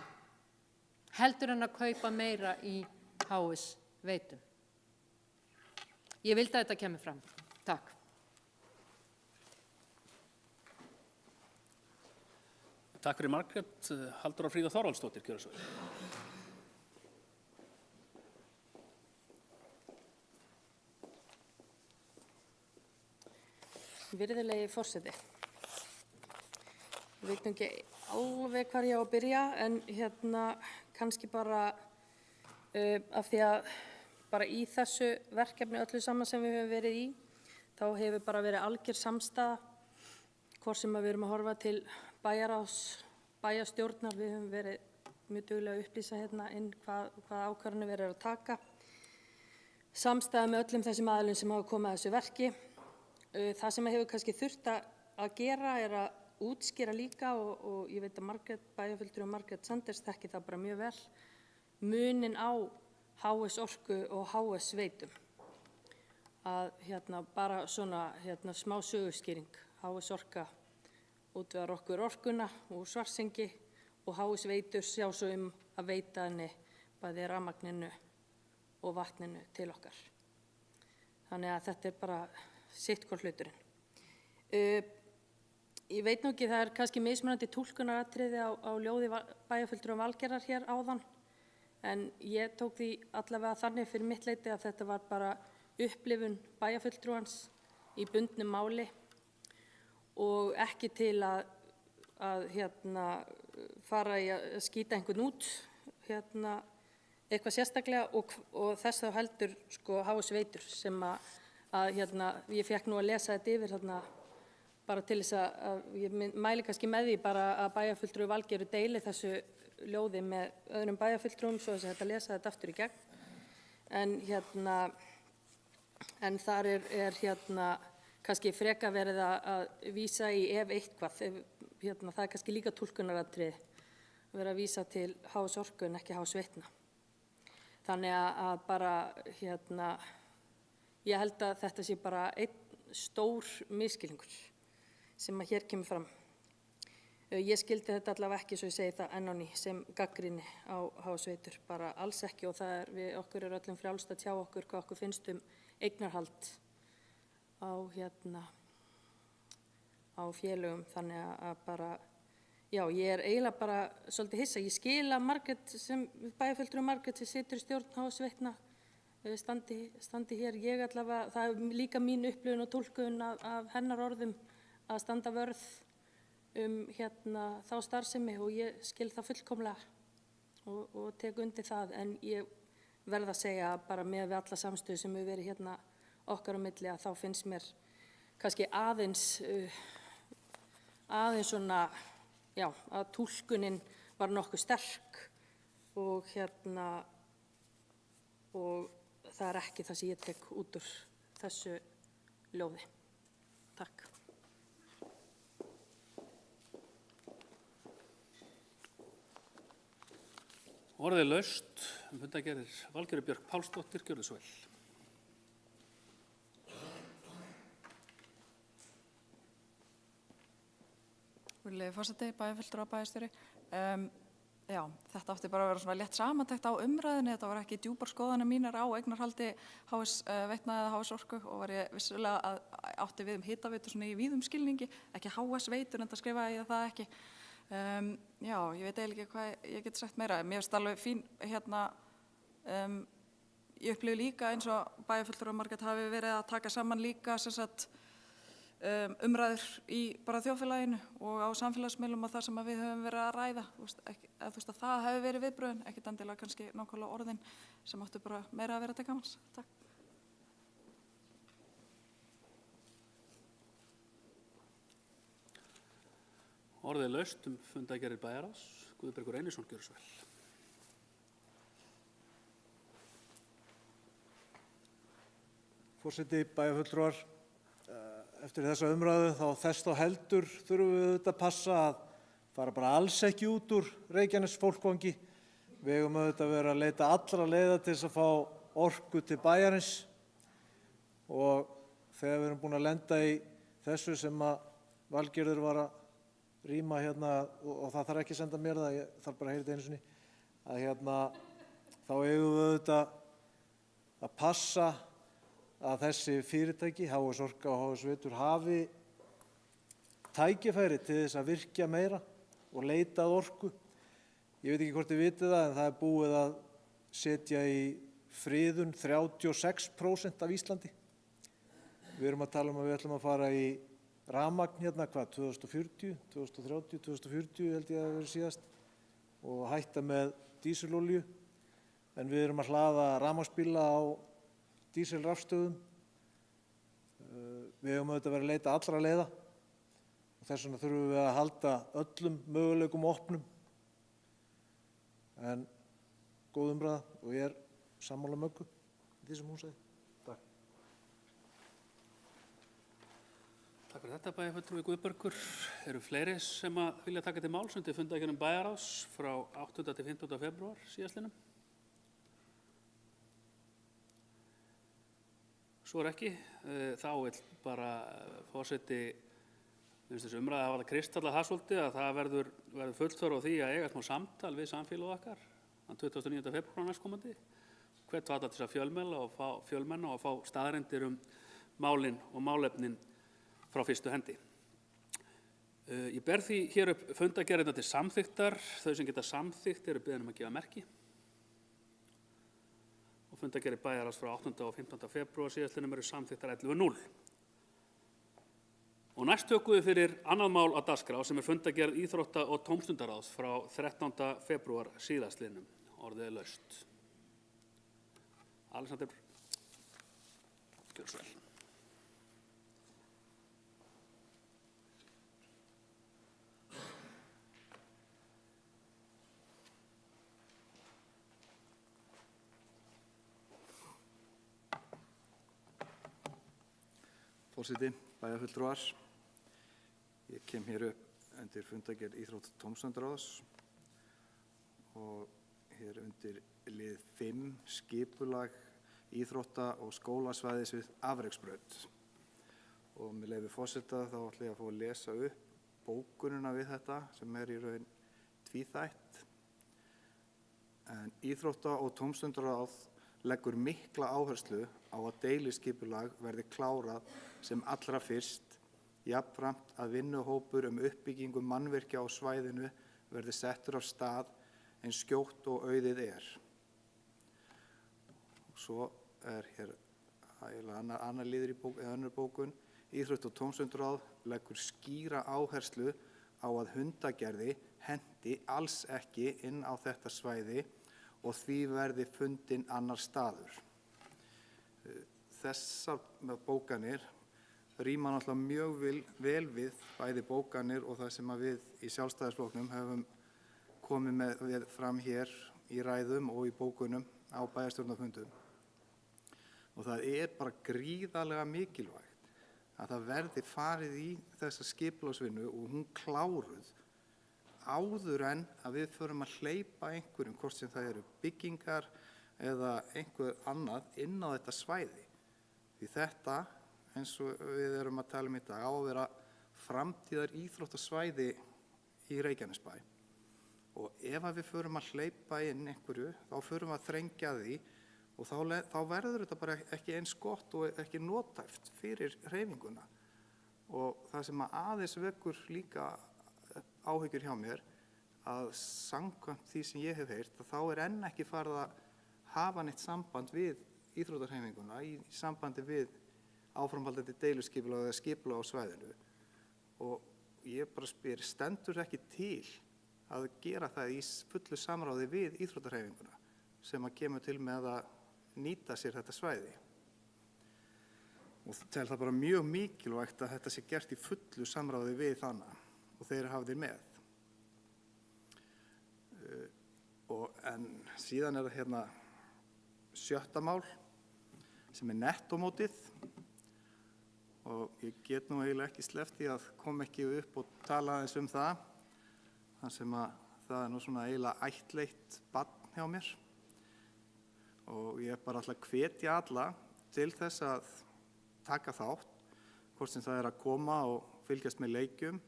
heldur en að kaupa meira í HS Veitum. Ég vildi að þetta kemur fram. Takk. Takk fyrir Margrét. Halldóra Fríða Þorvaldsdóttir, gjörðu svo vel. Virðulegi forseti. Ég veit ekki alveg hvar ég á að byrja, en kannski bara af því að bara í þessu verkefni öllu saman sem við höfum verið í, þá hefur bara verið algjör samstaða, hvort sem við erum að horfa til bæjarráðs, bæjarstjórnar, við höfum verið mjög duglega að upplýsa inn hvað ákvarðanir verið að taka. Samstaða með öllum þessum aðilum sem hafa komið að þessu verki. Það sem hefur kannski þurft að gera er að útskýra líka, og ég veit að bæjarfulltrúi Margrét Sanders þekki það bara mjög vel, munin á HS Orku og HS Veitum. Að bara svona smá söguskýring. HS Orka útvegar okkur orkuna úr Svartsengi og HS Veitur sjá svo að veita henni bæði rafmagninu og vatninu til okkar. Þannig að þetta er bara sitt hvor hluturinn. Ég veit nú ekki, það er kannski mismunandi túlkunaratriði á ljóði bæjarfulltrúa Valgerðar hér áðan, en ég tók því allavega þannig fyrir mitt leyti að þetta var bara upplifun bæjarfulltrúans í bundnu máli og ekki til að fara í að skýta einhvern út eitthvað sérstaklega, og þess þá heldur HS Veitur sem að ég fekk nú að lesa þetta yfir bara til þess að ég mæli kannski með því bara að bæjarfulltrúi Valgerður deili þessu ljóði með öðrum bæjarfulltrúum svo þess að þetta lesa þetta aftur í gegn. En þar er kannski freka verið að vísa í ef eitthvað, það er kannski líka túlkunaratriði, verið að vísa til HS Orku en ekki HS Veitna. Þannig að bara, ég held að þetta sé bara einn stór misskilningur sem að hér kemur fram. Ég skildi þetta allavega ekki, svo ég segi það enn á ný, sem gagnrýni á HS Veitur, bara alls ekki, og það okkur öllum frjálst að tjá okkur hvað okkur finnst eignarhald á félögum, þannig að bara, já, ég eiginlega bara svolítið hissa. Ég skil að Margrét, sem bæjarfulltrúi Margrét sem situr í stjórn HS Veitna, standi hér. Ég allavega, það líka mín upplifun og túlkun af hennar orðum að standa vörð þá starfsemi, og ég skil það fullkomlega og tek undir það, en ég verð að segja bara með við alla samstöðu sem hefur verið okkar á milli, að þá finnst mér kannski aðeins svona, já, að túlkunin var nokkuð sterk og það er ekki það sem ég tek út úr þessu ljóði. Takk. Orðið laust fundargerðir Valgerður Björk Pálsdóttir, gjörðu svo vel. Virðulegi forseti, bæjarfulltrúar, bæjarstjóri. Já, þetta átti bara að vera svona létt samantekt á umræðinni. Þetta var ekki djúpar skoðanir mínar á eignarhaldi HS Veitna eða HS Orku, og var ég vissulega átti við hitaveitu svona í víðum skilningi, ekki HS Veitur, en það skrifaði ég það ekki. Já, ég veit eiginlega ekki hvað ég get sagt meira. Mér finnst alveg fín, ég upplifi líka eins og bæjarfulltrúar Margrét hafi verið að taka saman líka sem sagt umræður í bara þjóðfélaginu og á samfélagsmiðlum og það sem við höfum verið að ræða. Að það hefur verið viðbrögðin, ekkert endilega kannski nákvæmlega orðin sem áttu bara meira að vera til gamans. Takk. Orðið laust fundargerðir bæjarráðs, Guðbergur Reynisson, gjörðu svo vel. Forseti, bæjarfulltrúar, eftir þessa umræðu þá þess þá heldur þurfum við auðvitað að passa að fara bara alls ekki út úr Reykjanes fólkvangi. Við eigum auðvitað að vera að leita allra leiða til þess að fá orku til bæjarins, og þegar við erum búin að lenda í þessu sem að Valgerður var að rýma og það þarf ekki að senda mér það, ég þarf bara að heyra þetta einu sinni, að þá eigum við auðvitað að passa að þessi fyrirtæki, HS Orka og HS Veitur, hafi tækifæri til þess að virkja meira og leita að orku. Ég veit ekki hvort þið vitið það, en það er búið að setja í friðun 36% af Íslandi. Við erum að tala að við ætlum að fara í rafmagn 2040, 2030, 2040 held ég að vera síðast, og hætta með dísilolíu, en við erum að hlaða rafmagnsbíla á dísilrafstöðum. Við höfum auðvitað verið að leita allra leiða, og þess vegna þurfum við að halda öllum möguleikum opnum. En góð umræða, og ég er sammála Möggu í því sem hún sagði. Takk. Takk fyrir þetta, bæjarfulltrúi Guðbergur. Eru fleiri sem að vilja taka til máls undir fundargerðum bæjarráðs frá 8. til 15. febrúar síðastliðnum? Svo er ekki. Þá vill bara forseti, þessi umræða hafa kristalla það svolítið, að það verður fullþörf á því að eiga smá samtal við samfélag okkar þann 29. febrúar næstkomandi. Hvet alla til að fjölmenna og fá staðreyndir málin og málefnin frá fyrstu hendi. Ég ber því hér upp fundargerðirnar til samþykktar. Þau sem geta samþykkt eru beðin að gefa merki. Og fundargerðir bæjarráðs frá 8. og 15. febrúar síðastliðnum eru samþykktar 11:0. Og næst tökum við fyrir annað mál á dagskrá sem er fundargerð íþrótta- og tómstundaráðs frá 13. febrúar síðastliðnum. Orðið er laust. Alexander, gjörðu svo vel. Forseti, bæjarfulltrúar, ég kem hér upp undir fundargerð Íþrótta- og tómstundaráðs og hér undir lið 5 skipulag íþrótta- og skólasvæðis við afreksbraut. Og með leyfi forseta þá ætla ég að fá að lesa upp bókunina við þetta sem í raun tvíþætt. En Íþrótta- og tómstundaráð leggur mikla áherslu á að deiliskipulag verði klárað sem allra fyrst, jafnframt að vinnuhópur uppbyggingu mannvirkja á svæðinu verði settur af stað eins skjótt og auðið er. Svo hér annar liður í önnur bókun. Íþrótta- og tómstundaráð leggur skýra áherslu á að hundagerði henti alls ekki inn á þetta svæði og því verði fundinn annar staður. Þessar bókanir ríma náttúrulega mjög vel við bæði bókanir og það sem við í Sjálfstæðisflokknum höfum komið með fram hér í ræðum og í bókunum á bæjarstjórnarfundum. Og það bara gríðarlega mikilvægt að það verði farið í þessa skipulagsvinnu og hún kláruð áður en að við förum að hleypa einhverjum, hvort sem það eru byggingar eða einhver annað inn á þetta svæði. Því þetta, eins og við erum að tala í dag, á að vera framtíðar íþróttasvæði í Reykjanesbæ. Og ef við förum að hleypa inn einhverju, þá förum við að þrengja því og þá verður þetta bara ekki eins gott og ekki notæft fyrir hreyfinguna. Og það sem aðeins vekur líka áhyggjur hjá mér, að samkvæmt því sem ég hef heyrt, að þá enn ekki farið að hafa neitt samband við íþróttahreyfinguna í sambandi við áframhaldandi deiliskipulag eða skipulag á svæðinu. Og ég bara spyr, stendur ekki til að gera það í fullu samráði við íþróttahreyfinguna sem að kemur til með að nýta sér þetta svæði? Og tel það bara mjög mikilvægt að þetta sé gert í fullu samráði við hana og þeir hafðir með. En síðan það hérna 7. mál sem nettómótið og ég get nú eiginlega ekki sleppt því að kom ekki upp og tala aðeins það, þar sem að það nú svona eiginlega ættleitt barn hjá mér og ég bara ætla að hvetja alla til þess að taka þátt, hvort sem það að koma og fylgjast með leikjum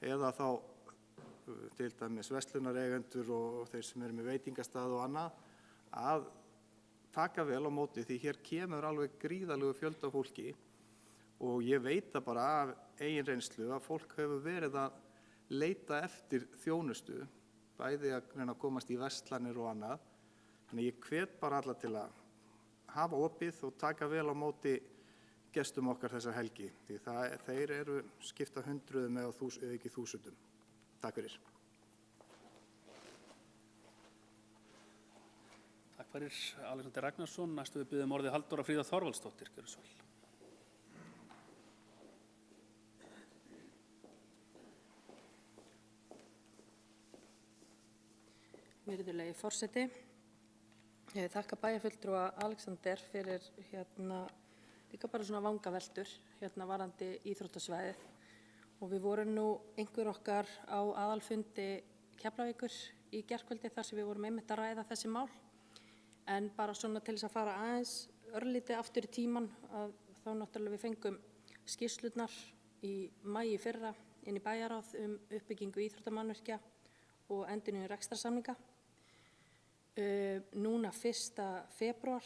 eða þá til dæmis verslunareigendur og þeir sem eru með veitingastað og annað, að taka vel á móti því hér kemur alveg gríðarlegu fjölda fólki og ég veit það bara af eigin reynslu að fólk hefur verið að leita eftir þjónustu, bæði að reyna að komast í verslanir og annað. Þannig ég hvet bara alla til að hafa opið og taka vel á móti gestum okkar þessa helgi, því þeir eru skipta hundruðum eða ekki þúsundum. Takk fyrir. Takk fyrir Alexander Ragnarsson. Næstu við biðjum orðið Halldóra Fríða Þorvaldsdóttir. Gjörðu svo vel. Virðulegi forseti, ég þakka bæjarfulltrúa Alexander fyrir líka bara svona vangaveltur varandi íþróttasvæðið og við vorum nú einhver okkar á aðalfundi Keflavíkur í gærkvöldi þar sem við vorum einmitt að ræða þessi mál, en bara svona til þess að fara aðeins örlítið aftur í tíman að þá náttúrulega við fengum skýrslurnar í maí í fyrra inn í bæjarráð uppbyggingu íþróttamannvirkja og endurnýjun rekstrarsamninga. Núna 1. febrúar,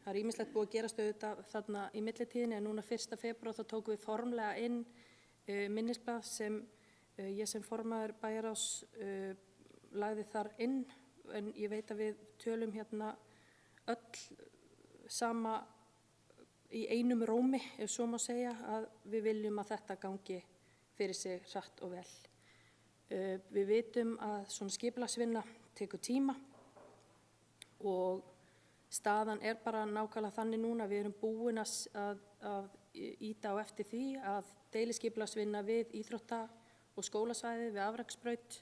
það ýmislegt búið að gerast auðvitað þarna í millitíðinni, en núna 1. febrúar þá tókum við formlega inn minnisblað sem ég sem formaður bæjarráðs lagði þar inn, en ég veit að við tölum öll sama í einum rómi, ef svo má segja, að við viljum að þetta gangi fyrir sig hratt og vel. Við vitum að svona skipulagsvinna tekur tíma og staðan bara nákvæmlega þannig núna, við erum búin að ýta á eftir því að deiliskipulagsvinna við íþrótta- og skólasvæði við afreksbraut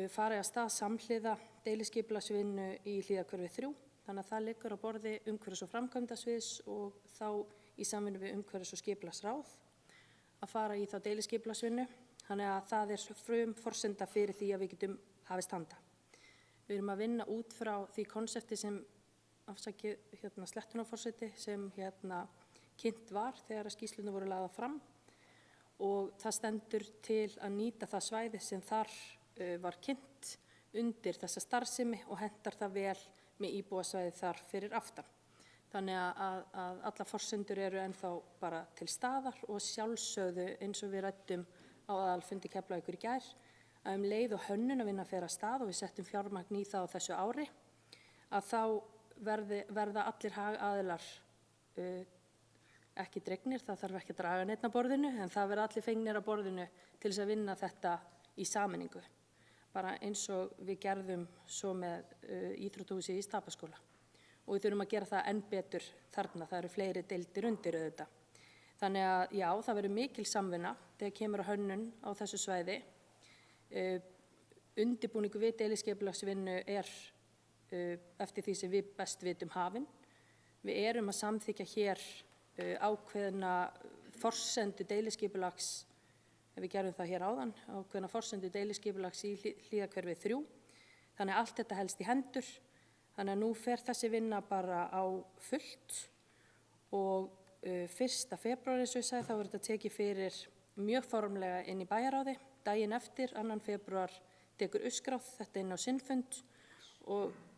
fari að stað samhliða deiliskipulagsvinnu í Hlíðahverfi 3, þannig að það liggur á borði umhverfis- og framkvæmdasviðs og þá í samvinnu við umhverfis- og skipulagsráð að fara í þá deiliskipulagsvinnu. Þannig að það frumforsenda fyrir því að við getum hafist handa. Við erum að vinna út frá því konsepti sem slettunarforseti sem kynnt var þegar að skýrslurnar voru lagðar fram og það stendur til að nýta það svæði sem þar var kynnt undir þessa starfsemi og hentar það vel með íbúasvæði þar fyrir aftan. Þannig að alla forsendur eru ennþá bara til staðar og sjálfsögðu eins og við ræddum á aðalfundi Keflavíkur í gær að leið og hönnunarvinna fer af stað og við settum fjármagn í það á þessu ári að þá verða allir hagaðilar ekki dregnir, það þarf ekki að draga neitt að borðinu en það verða allir fengnir að borðinu til þess að vinna þetta í sameiningu. Bara eins og við gerðum svo með íþróttahúsið í Stapaskóla. Og við þurfum að gera það enn betur þarna, það eru fleiri deildir undir auðvitað. Þannig að já, það verður mikil samvinna þegar kemur að hönnun á þessu svæði. Undirbúningu við deiliskipulagsvinnu eftir því sem við best vitum hafin. Við erum að samþykkja hér ákveðna forsendu deiliskipulags, við gerum það hér áðan, ákveðna forsendu deiliskipulags í Hlíðahverfi 3. Þannig að allt þetta helst í hendur. Þannig að nú fer þessi vinna bara á fullt og 1. febrúar eins og ég sagði þá verður þetta tekið fyrir mjög formlega inn í bæjarráði. Daginn eftir, 2. febrúar, tekur uppskráð þetta inn á sinn fund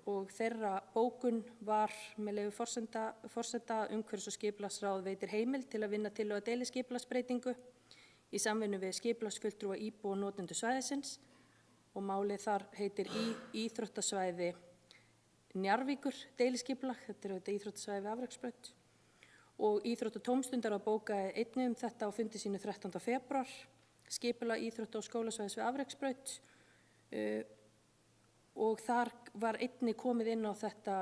og þeirra bókun var með leyfi forseta umhverfis- og skipulagsráð veitir heimild til að vinna tillögu að deiliskipulagsbreytingu í samvinnu við skipulagsfulltrúa íbúa og notendur svæðisins og málið þar heitir íþróttasvæði Njarðvíkur deiliskipulag, þetta er auðvitað íþróttasvæði við Afreksbraut og íþrótt- og tómstundar að bóka einnig þetta á fundi sínu 13. febrúar, skipulag íþrótt- og skólasvæðis við Afreksbraut og þar var einnig komið inn á þetta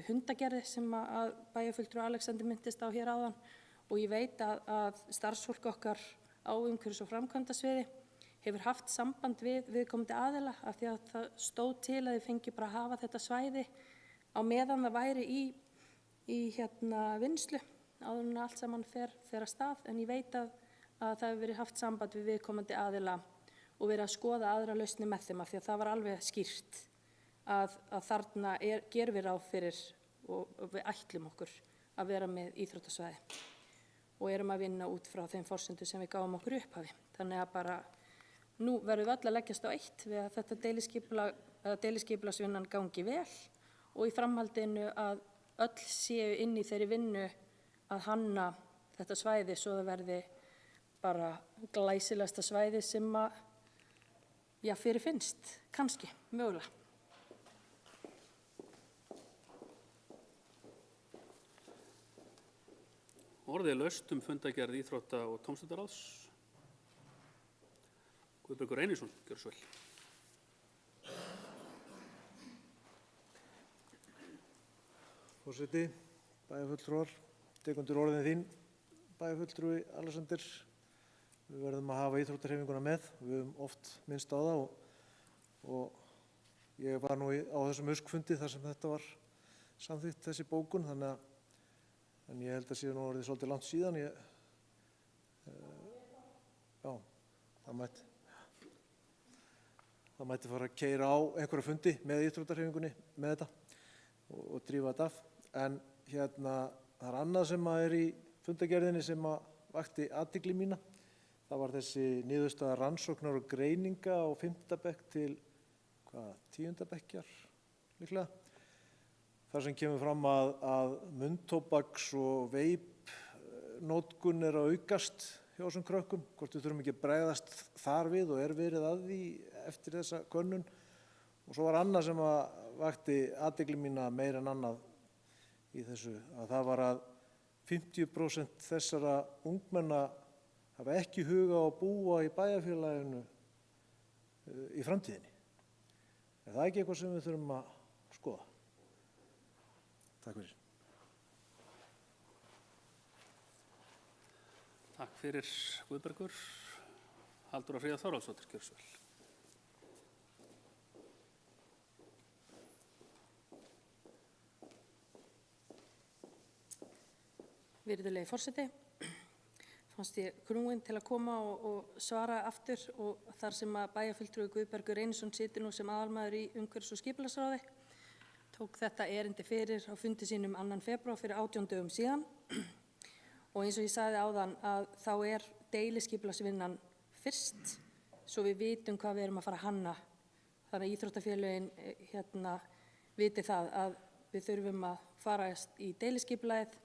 hundagerði sem að bæjarfulltrúi Alexander minntist á hér áðan og ég veit að starfsfólk okkar á umhverfis- og framkvæmdasviði hefur haft samband við viðkomandi aðila af því að það stóð til að þið fengi bara að hafa þetta svæði á meðan það væri í vinnslu áður en allt saman fer að stað en ég veit að það hefur verið haft samband við viðkomandi aðila og verið að skoða aðra lausnir með þeim af því að það var alveg skýrt að þarna gerum við ráð fyrir og við ætlum okkur að vera með íþróttasvæði og erum að vinna út frá þeim forsendum sem við gáum okkur í upphafi. Þannig að bara nú verðum við öll að leggjast á eitt við að þetta deiliskipulagsvinnan gangi vel og í framhaldinu að öll séu inn í þeirri vinnu að hanna þetta svæði svo það verði bara glæsilegasta svæði sem að, já, fyrirfinnst, kannski, mögulega. Orðið laust fundagerð íþrótta- og tómstundaráðs. Guðbergur Reynisson, gjörðu svo vel. Forseti, bæjarfulltrúar, tek undir orðin þín, bæjarfulltrúi Alexander. Við verðum að hafa íþróttahreyfinguna með, við höfum oft minnst á það og ég var nú á þessum uskfundi þar sem þetta var samþykkt þessi bókun, en ég held að sé nú orðið svolítið langt síðan. Já, það mætti fara að keyra á einhverja fundi með íþróttahreyfingunni með þetta og drífa þetta af. En það er annað sem er í fundagerðinni sem vakti athygli mína. Það var þessi niðurstaða rannsóknar og greininga á 5. bekk til 10. bekkjar líklega. Þar sem kemur fram að munntóbaks og veipnotkun er að aukast hjá þessum krökkum, hvort við þurfum ekki að bregðast þar við og verið að því eftir þessa könnun. Og svo var annað sem vakti athygli mína meira en annað í þessu, að það var að 50% þessara ungmenna hafa ekki huga á að búa í bæjarfélaginu í framtíðinni. Er það ekki eitthvað sem við þurfum að skoða? Takk fyrir. Takk fyrir Guðbergur. Halldóra Fríða Þorvaldsdóttir, gjörðu svo vel. Virðulegi forseti, fannst ég knúin til að koma og svara aftur og þar sem að bæjarfulltrúi Guðbergur Reynisson situr nú sem aðalmaður í umhverfis- og skipulagsráði, tók þetta erindi fyrir á fundi sínum 2. febrúar fyrir 18 dögum síðan og eins og ég sagði áðan að þá er deiliskipulagsvinnan fyrst svo við vitum hvað við erum að fara að hanna. Þannig að íþróttafélögin viti það að við þurfum að farast í deiliskipulagið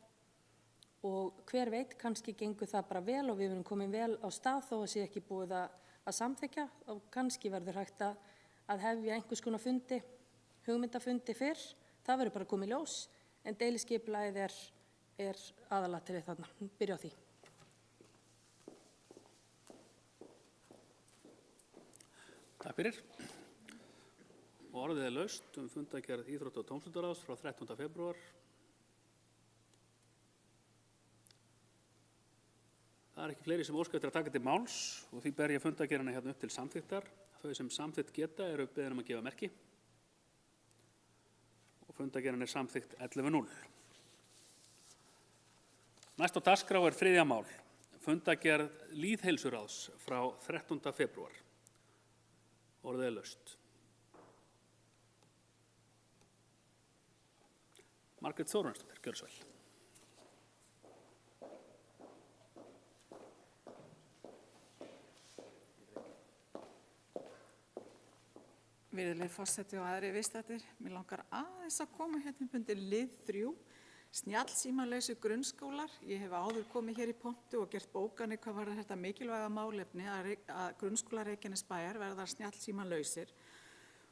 og hver veit, kannski gengur það bara vel og við erum komin vel á stað þó að sé ekki búið að samþykkja og kannski verður hægt að hefja einhvers konar fundi, hugmyndafundi fyrr. Það verður bara komið í ljós en deiliskipulagið er aðalatriðið þarna. Byrja á því. Takk fyrir. Orðið er laust fundargerð Íþrótta- og tómstundaráðs frá 13. febrúar. Það ekki fleiri sem óska eftir að taka til máls og því ber ég fundargerðina upp til samþykktar. Þau sem samþykkt geta eru beðin að gefa merki. Og fundargerðin er samþykkt 11:0. Næst á dagskrá er 3. mál. Fundargerð Lýðheilsuráðs frá 13. febrúar. Orðið er laust. Margrét Þórarinsdóttir, gjörðu svo vel. Virðulegi forseti og aðrir viðstaddir, mér langar aðeins að koma hérna undir lið 3, snjallsímalausu grunnskólar. Ég hef áður komið hér í pontu og gert bókanir hvað var þetta mikilvæga málefni að grunnskólar Reykjanesbæjar verða snjallsímalausir.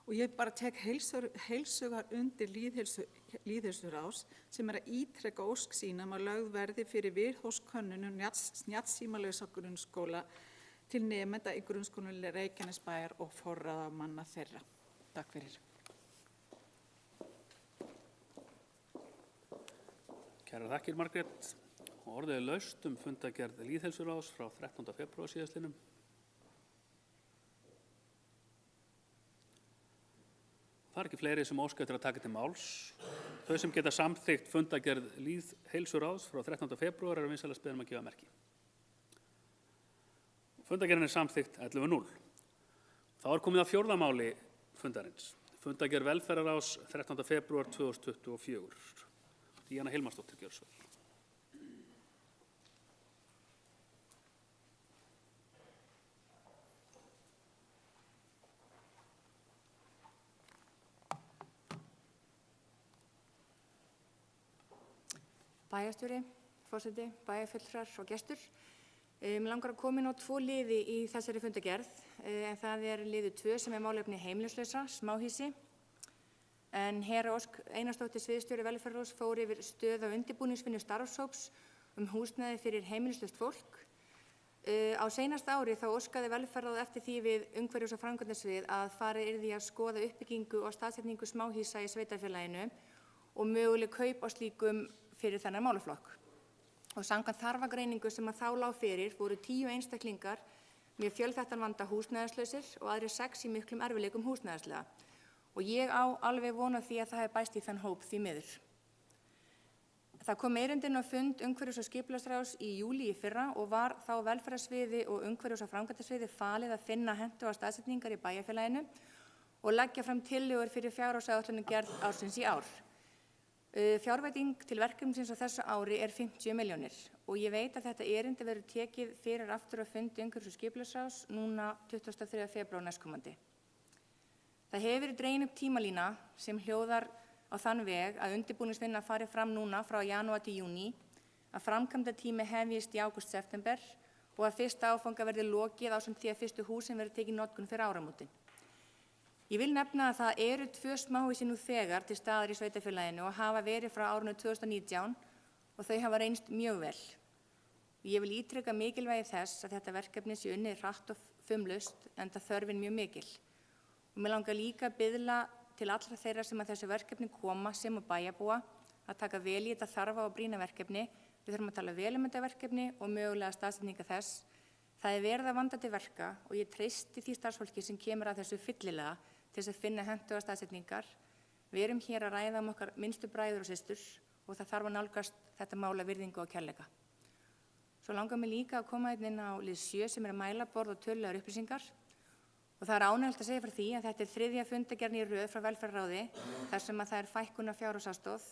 Og ég bara tek heilshugar undir Lýðheilsuráðs sem að ítreka ósk sína að lögð verði fyrir viðhorfskönnun snjallsímalausa grunnskóla til nemenda í grunnskólanum Reykjanesbæjar og forráðamanna þeirra. Takk fyrir. Kærar þakkir, Margrét. Orðið er laust fundargerð Lýðheilsuráðs frá 13. febrúar síðastliðnum. Það ekki fleiri sem óska eftir að taka til máls. Þau sem geta samþykkt fundargerð Lýðheilsuráðs frá 13. febrúar eru vinsamlegast beðin að gefa merki. Fundargerðin er samþykkt 11:0. Þá er komið að 4. máli fundarins. Fundargerð velferðarráðs 13. febrúar 2024. Díana Hilmarsdóttir, gjörðu svo vel. Bæjarstjóri, forseti, bæjarfulltrúar og gestur. Mig langar að koma inn á 2 liði í þessari fundargerð, en það er liður 2 sem er málefni heimilislausra, smáhýsi. En Hera Ósk Einarsdóttir, sviðsstjóri velferðarráðs, fór yfir stöðu og undirbúningsvinnu starfshóps húsnæði fyrir heimilislaust fólk. Á seinasta ári þá óskaði velferðarráð eftir því við umhverfis- og framkvæmdasvið að farið yrði að skoða uppbyggingu og staðsetningu smáhýsa í sveitarfélaginu og möguleg kaup á slíkum fyrir þennan málaflokk. Og samkvæmt þarfagreiningu sem að þá lá fyrir voru 10 einstaklingar með fjölþættan vanda húsnæðislausir og aðrir 6 í miklum erfiðleikum húsnæðislega. Og ég á alveg von á því að það hefði bæst í þann hóp því miður. Það kom erindin á fund umhverfis- og skipulagsráðs í júlí í fyrra og var þá velferðarsviði og umhverfis- og framkvæmdasviði falið að finna hentugar staðsetningar í bæjarfélaginu og leggja fram tillögur fyrir fjárhagsáætlunargerð ársins í ár. Fjárveiting til verkefnisins á þessu ári er 50 milljónir og ég veit að þetta erindi verður tekið fyrir aftur á fundi umhverfis- og skipulagsráðs núna 23. febrúar næstkomandi. Það hefur verið dregin upp tímalína sem hljóðar á þann veg að undirbúningsvinna fari fram núna frá janúar til júní, að framkvæmdatími hefjist í ágúst-september og að fyrsta áfanga verði lokið ásamt því að fyrstu húsin verði tekið í notkun fyrir áramótin. Ég vil nefna að það eru 2 smáhýsi nú þegar til staðar í sveitarfélaginu og hafa verið frá árinu 2019 og þau hafa reynst mjög vel. Ég vil ítreka mikilvægi þess að þetta verkefni sé unnið hratt og fumlaust enda þörfin mjög mikil. Og mér langar líka að biðla til allra þeirra sem að þessu verkefni koma sem og bæjarbúa að taka vel í þetta þarfa og brýna verkefni. Við þurfum að tala vel þetta verkefni og mögulega staðsetninga þess. Það er verið að vanda til verka og ég treysti því starfsfólki sem kemur að þessu fyllilega til þess að finna hentugar staðsetningar. Við erum hér að ræða okkar minnstu bræður og systur og það þarf að nálgast þetta mál af virðingu og kærleika. Svo langar mig líka að koma inn á lið 7 sem mælaborð og tölulegar upplýsingar. Og það ánægjulegt að segja frá því að þetta 3. fundargerðin í röð frá velferðarráði þar sem að það fjárhækkun fjárhagsaðstoð.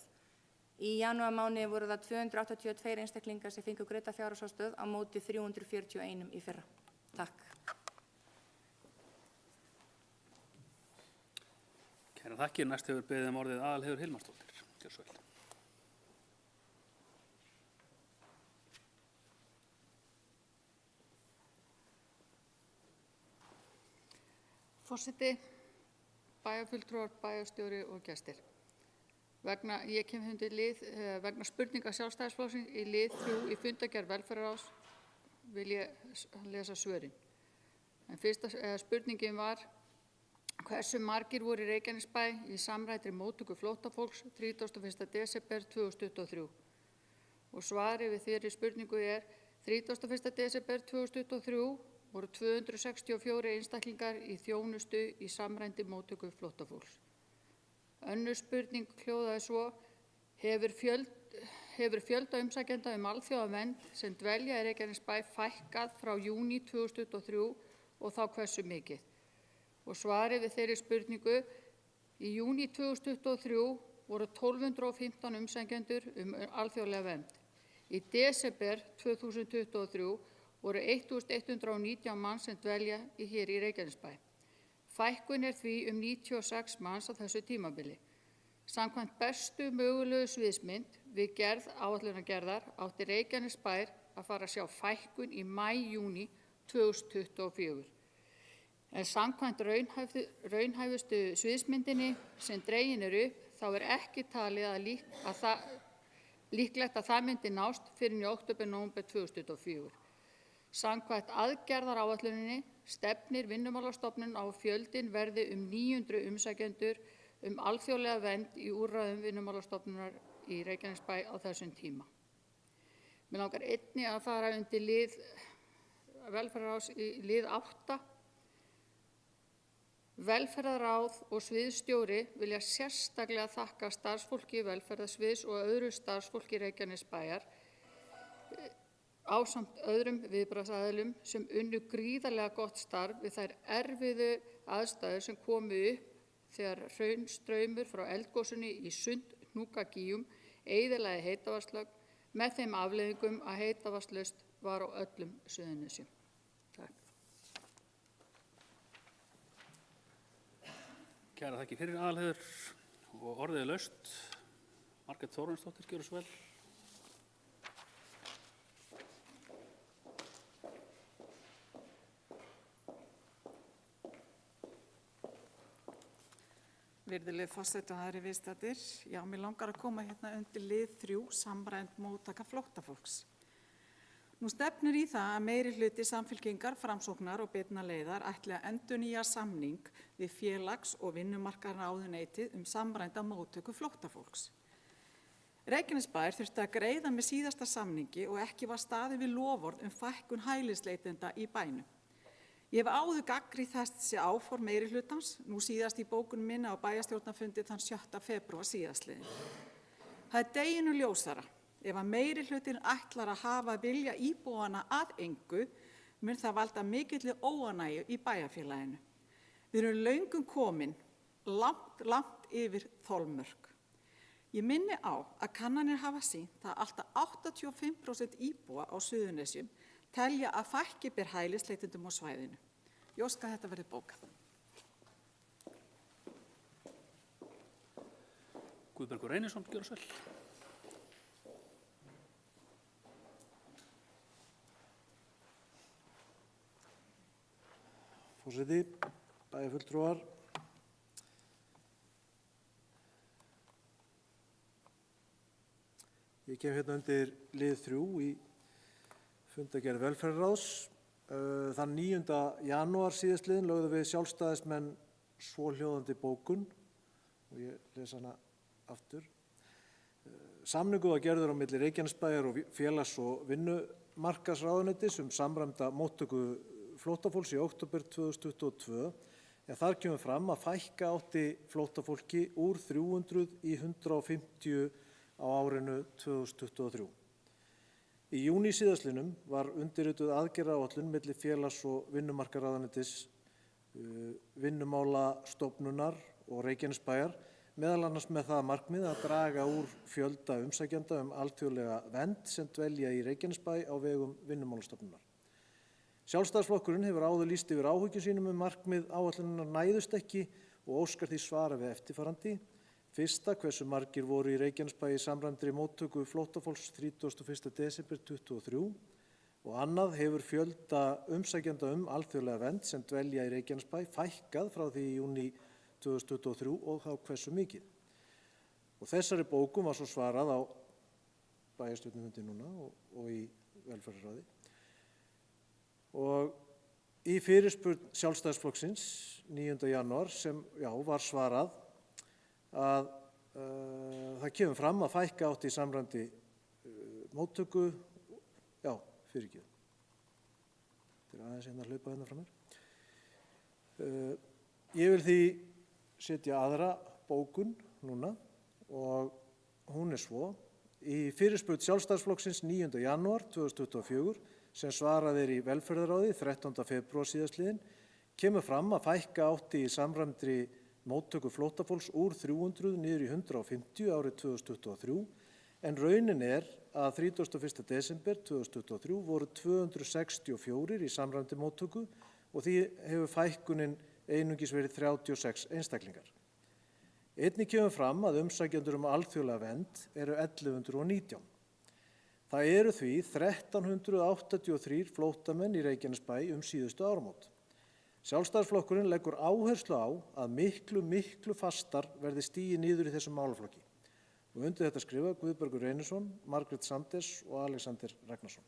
Í janúarmánuði voru það 282 einstaklingar sem fengu greidda fjárhagsaðstoð á móti 341 í fyrra. Takk. Kærar þakkir. Næst hefur beðið orðið Aðalheiður Hilmarsdóttir. Gjörðu svo vel. Forseti, bæjarfulltrúar, bæjarstjóri og gestir. Ég kem undir lið vegna spurninga Sjálfstæðisflokksins í lið 3 í fundargerð velferðarráðs vil ég lesa svörin. En fyrsta spurningin var hversu margir voru í Reykjanesbæ í samrættri móttöku flóttafólks 31. desember 2023. Og svarið við þeirri spurningu 31. desember 2023 voru 264 einstaklingar í þjónustu í samræmdri móttöku flóttafólks. Önnur spurning hljóðaði svo: hefur fjölda umsækjenda alþjóðavernd sem dvelja í Reykjanesbæ fækkað frá júní 2023 og þá hversu mikið? Og svarið við þeirri spurningu: í júní 2023 voru 1215 umsækjendur alþjóðlega vernd. Í desember 2023 voru 1119 manns sem dvelja hér í Reykjanesbæ. Fækkun því 96 manns á þessu tímabili. Samkvæmt bestu mögulegu sviðsmynd við gerð áætlunargerðar átti Reykjanesbær að fara að sjá fækkun í maí-júní 2024. En samkvæmt raunhæfustu sviðsmyndinni sem dregin upp þá ekki talið líklegt að það myndi nást fyrr en í október-nóvember 2024. Samkvæmt aðgerðaráætluninni stefnir Vinnumálastofnun á fjöldinn verði 900 umsækjendur alþjóðlega vernd í úrræðum Vinnumálastofnunar í Reykjanesbæ á þessum tíma. Mig langar einnig að fara undir lið velferðarráðs í lið 8. Velferðarráð og sviðsstjóri vilja sérstaklega þakka starfsfólki velferðarsviðs og öðru starfsfólki Reykjanesbæjar ásamt öðrum viðbragðsaðilum sem unnu gríðarlega gott starf við þær erfiðu aðstæður sem komu upp þegar hraunstraumur frá eldgosinu í Sund-Hnúkagígum eyðilagði heitavatnslögn með þeim afleiðingum að heitavatnslaust var á öllum Suðurnesjum. Takk. Kærar þakkir fyrir, Aðalheiður, og orðið laust. Margrét Þórarinsdóttir, gjörðu svo vel. Virðulegi forseti og aðrir viðstaddir. Já, mér langar að koma hérna undir lið 3, samræmd móttaka flóttafólks. Nú stefnir í það að meiri hluti Samfylkingar, Framsóknar og Birna Leiðar ætli að endurnýja samning við félags- og vinnumarkaðsráðuneytið samræmda móttöku flóttafólks. Reykjanesbær þurfti að greiða með síðasta samningi og ekki var staðið við loforð fækkun hælisleitenda í bænum. Ég hef áður gagnrýnt þessi áform meirihlutans, nú síðast í bókun minni á bæjarstjórnarfundi þann 7. febrúar síðastliðinn. Það deginum ljósara. Ef að meirihlutinn ætlar að hafa vilja íbúana að engu, mun það valda mikilli óánægju í bæjarfélaginu. Við erum löngum komin langt yfir þolmörk. Ég minni á að kannanir hafa sýnt að alltaf 85% íbúa á Suðurnesjum telja að fækki ber hælisleitendum á svæðinu. Ég óska að þetta verði bókað. Guðbergur Reynisson, gjörðu svo vel. Forseti, bæjarfulltrúar. Ég kem hérna undir lið 3 í fundargerð velferðarráðs. Þann 9. janúar síðastliðinn lögðu við sjálfstæðismenn svohljóðandi bókun og ég les hana aftur. Samningur var gerður á milli Reykjanesbæjar og félags- og vinnumarkaðsráðuneytis samræmda móttöku flóttafólks í október 2022 en þar kemur fram að fækka átti flóttafólki úr 300 í 150 á árinu 2023. Í júní síðastliðnum var undirrituð aðgerðaáætlun milli félags- og vinnumarkaðsráðuneytis, Vinnumálastofnunar og Reykjanesbæjar, meðal annars með það markmið að draga úr fjölda umsækjenda alþjóðlega vernd sem dvelja í Reykjanesbæ á vegum Vinnumálastofnunar. Sjálfstæðisflokkurinn hefur áður lýst yfir áhyggjum sínum markmið áætlunarinnar næðust ekki og óskar því svara við eftirfarandi. Fyrsta, hversu margir voru í Reykjanesbæ í samræmdri móttöku flóttafólks 31. desember 2023 og annað, hefur fjölda umsækjenda alþjóðlega vernd sem dvelja í Reykjanesbæ fækkað frá því í júní 2023 og þá hversu mikið. Og þessari bókum var svo svarað á bæjarstjórnarfundi núna og í velferðarráði. Og í fyrirspurn Sjálfstæðisflokksins 9. janúar sem var svarað að það kemur fram að fækka átti í samræmdri móttöku, fyrirgefðu. Þetta aðeins að hlaupa hérna frá mér. Ég vil því setja aðra bókun núna og hún svo. Í fyrirspurn Sjálfstæðisflokksins 9. janúar 2024 sem svarað í velferðarráði 13. febrúar síðastliðinn kemur fram að fækka átti í samræmdri móttöku flóttafólks úr 300 niður í 150 árið 2023 en raunin að 31. desember 2023 voru 264 í samræmdri móttöku og því hefur fækkunin einungis verið 36 einstaklingar. Einnig kemur fram að umsækjendur alþjóðlega vernd eru 1119. Það eru því 1383 flóttamenn í Reykjanesbæ síðustu áramót. Sjálfstæðisflokkurinn leggur áherslu á að miklu fastar verði stigið niður í þessum málaflokki. Og undir þetta skrifa Guðbergur Reynisson, Margrét Sanders og Alexander Ragnarsson.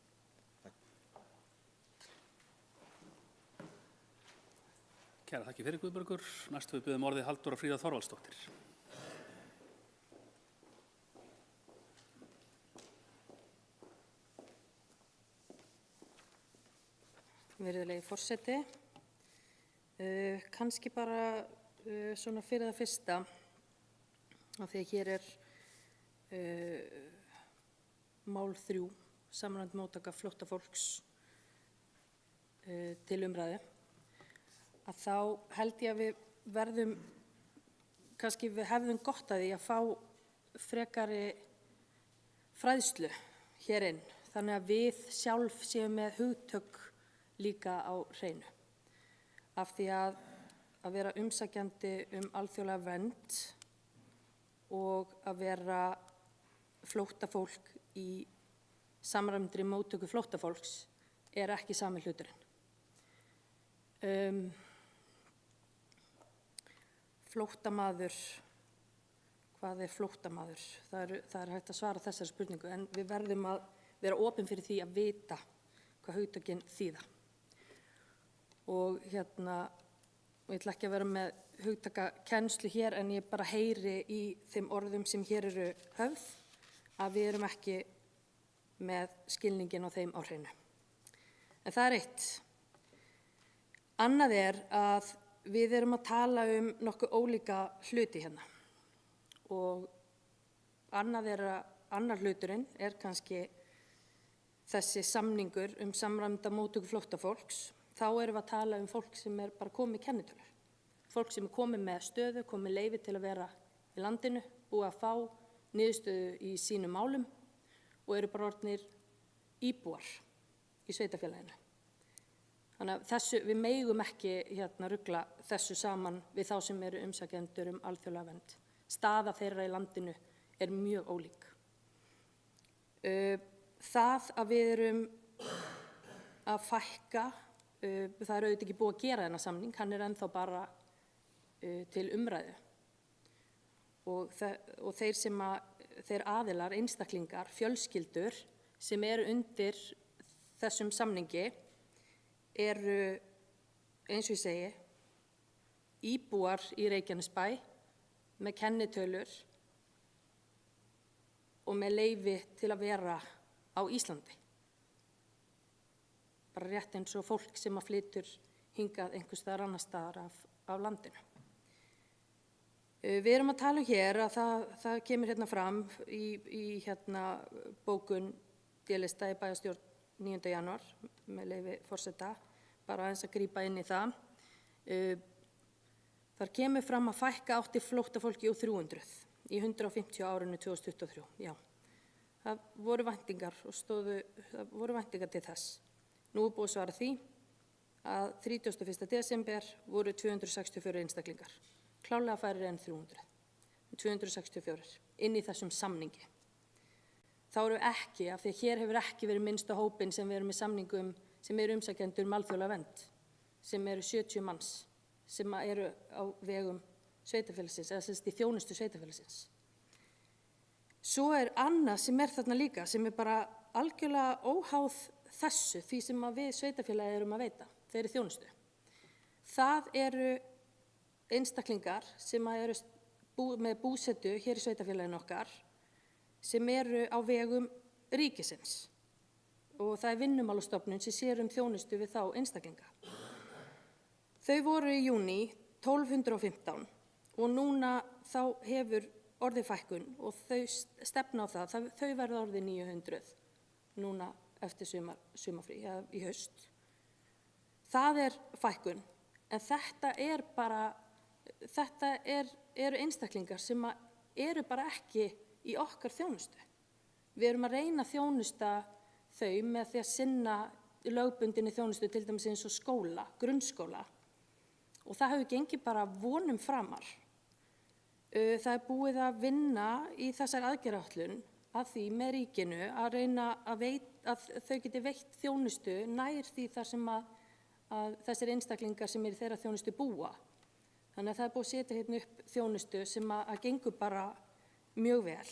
Kæra þakki fyrir Guðbergur. Næst við biðjum orðið Halldóra Fríða Þorvaldsdóttir. Virðulegi forseti, kannski bara svona fyrir það fyrsta, af því að hér mál 3, samræmd móttaka flóttafólks til umræðu, að þá held ég að við verðum, kannski við hefðum gott að því að fá frekari fræðslu hér inn, þannig að við sjálf séum með hugtök líka á hreinu. Af því að vera umsækjandi alþjóðlega vernd og að vera flóttafólk í samræmdri móttöku flóttafólks ekki sami hluturinn. Flóttamaður, hvað flóttamaður? Það hægt að svara þessari spurningu, en við verðum að vera opin fyrir því að vita hvað hugtökin þýða. Og ég ætla ekki að vera með hugtakakennslu hér, en ég bara heyri í þeim orðum sem hér eru höfð að við erum ekki með skilningin á þeim á hreinu. En það eitt. Annað að við erum að tala nokkuð ólíka hluti hérna. Og annar hluturinn kannski þessi samningur samræmda móttöku flóttafólks. Þá erum við að tala fólk sem bara komið með kennitölur. Fólk sem komið með stöðu, komið með leyfi til að vera í landinu, búið að fá niðurstöðu í sínum málum og eru bara orðnir íbúar í sveitarfélaginu. Þannig að við megum ekki rugla þessu saman við þá sem eru umsækjendur alþjóðlega vernd. Staða þeirra í landinu mjög ólík. Það að við erum að fækka, það auðvitað ekki búið að gera þennan samning, hann ennþá bara til umræðu. Og þeir aðilar, einstaklingar, fjölskyldur sem eru undir þessum samningi eru, eins og ég segi, íbúar í Reykjanesbæ með kennitölur og með leyfi til að vera á Íslandi. Bara rétt eins og fólk sem flytur hingað einhvers staðar annars staðar af landinu. Við erum að tala hér að það kemur hérna fram í hérna bókun D-lista í bæjarstjórn 9. janúar með leyfi forseta, bara aðeins að grípa inn í það. Þar kemur fram að fækka átti flóttafólki úr 300 í 150 árinu 2023. Já, það voru væntingar það voru væntingar til þess. Nú er búið að svara því að 31. desember voru 264 einstaklingar. Klárlega færri en 300, 264 inn í þessum samningi. Þá eru ekki, af því að hér hefur ekki verið minnsta hópin sem við erum með samningum sem eru umsækjendur alþjóðlega vernd, sem eru 70 manns, sem eru á vegum sveitarfélagsins, eða í þjónustu sveitarfélagsins. Svo er annað sem er þarna líka, sem er bara algjörlega óháð þessu, því sem við sveitarfélagi erum að veita, þeirri þjónustu. Það eru einstaklingar sem eru með búsetu hér í sveitarfélaginu okkar sem eru á vegum ríkisins og það er Vinnumálastofnun sem sér þjónustu við þá einstaklinga. Þau voru í júní 1215 og núna þá hefur orðið fækkun og þau stefna á það, þau verða orðið 900 núna eftir sumarfrí, í haust. Það er fækkun, en þetta eru einstaklingar sem eru bara ekki í okkar þjónustu. Við erum að reyna að þjónusta þau með því að sinna lögbundinni þjónustu til dæmis eins og skóla, grunnskóla. Og það hefur gengið bara vonum framar. Það er búið að vinna í þessar aðgerðaáætlun að því með ríkinu að reyna að þau geti veitt þjónustu nær því þar sem að þessir einstaklingar sem eru þeirra þjónustu búa. Þannig að það er búið að setja hérna upp þjónustu sem að gengur bara mjög vel.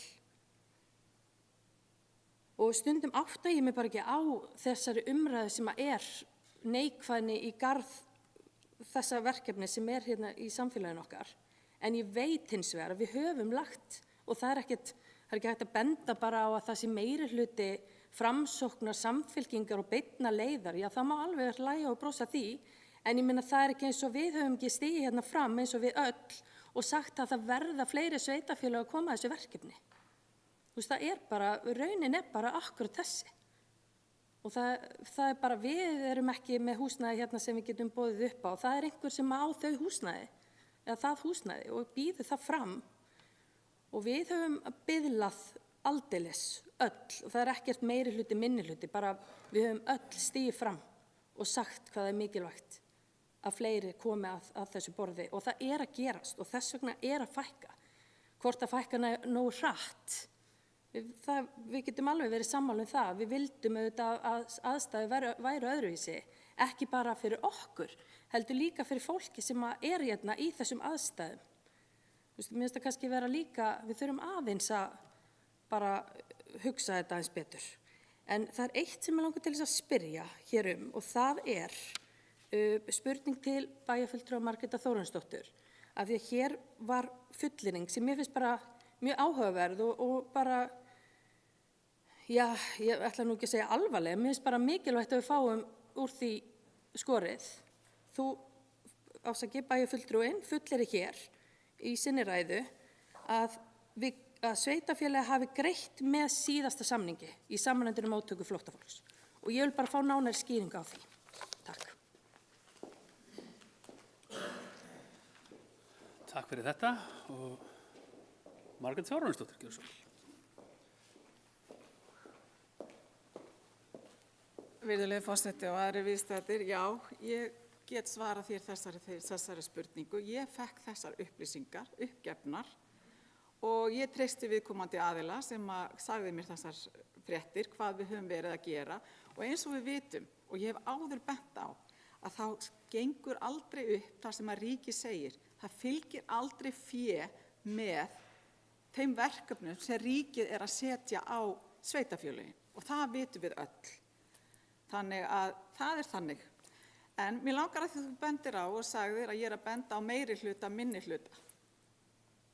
Og stundum átta ég mig bara ekki á þessari umræðu sem að er neikvæðni í garð þessa verkefni sem er hérna í samfélaginu okkar. En ég veit hins vegar að við höfum lagt, og það er ekki hægt að benda bara á að það sé meiri hluti framsóknar, samfylkingar og beinna leiðar. Já, það má alveg hlæja og brosa því, en ég meina það er ekki eins og við höfum ekki stigið hérna fram eins og við öll og sagt að það verða fleiri sveitarfélög að koma að þessu verkefni. Þú veist, það er bara, raunin er bara akkurat þessi. Og það er bara, við erum ekki með húsnæði hérna sem við getum boðið upp á. Það er einhver sem á þau húsnæði, eða það húsnæði og býður það fram. Og við höfum biðlað aldeilis öll, og það er ekkert meiri hluti, minni hluti, bara við höfum öll stigið fram og sagt hvað er mikilvægt að fleiri komi að þessu borði og það er að gerast og þess vegna er að fækka. Hvort að fækka nógu hratt, við getum alveg verið sammála það. Við vildum auðvitað að aðstæður væru öðruvísi, ekki bara fyrir okkur, heldur líka fyrir fólki sem er hérna í þessum aðstæðum. Mér finnst það kannski vera líka, við þurfum aðeins að bara hugsa þetta aðeins betur. En það er eitt sem ég langar til þess að spyrja hér og það er spurning til bæjarfulltrúa Margrétar Þórarinsdóttur, af því að hér var fullyrðing sem mér finnst bara mjög áhugaverð og bara, já, ég ætla nú ekki að segja alvarlega, mér finnst bara mikilvægt að við fáum úr því skorið. Þú, ásaki bæjarfulltrúinn, fullyrði hér í sinni ræðu að sveitarfélagi hafi greitt með síðasta samningi í samræmdri móttöku flóttafólks. Og ég vil bara fá nánari skýringu á því. Takk. Takk fyrir þetta og Margrét Þórarinsdóttir, gjörðu svo vel. Virðulegi forseti og aðrir viðstaddir, já, ég get svarað þér þessari spurningu. Ég fekk þessar upplýsingar, uppgefnar og ég treysti viðkomandi aðila sem sagði mér þessar fréttir, hvað við höfum verið að gera og eins og við vitum og ég hef áður bent á að þá gengur aldrei upp það sem að ríki segir. Það fylgir aldrei fé með þeim verkefnum sem ríkið er að setja á sveitarfélögin og það vitum við öll. Þannig að það er þannig. En mér langar að þú bendir á og sagðir að ég er að benda á meiri hluta, minni hluta.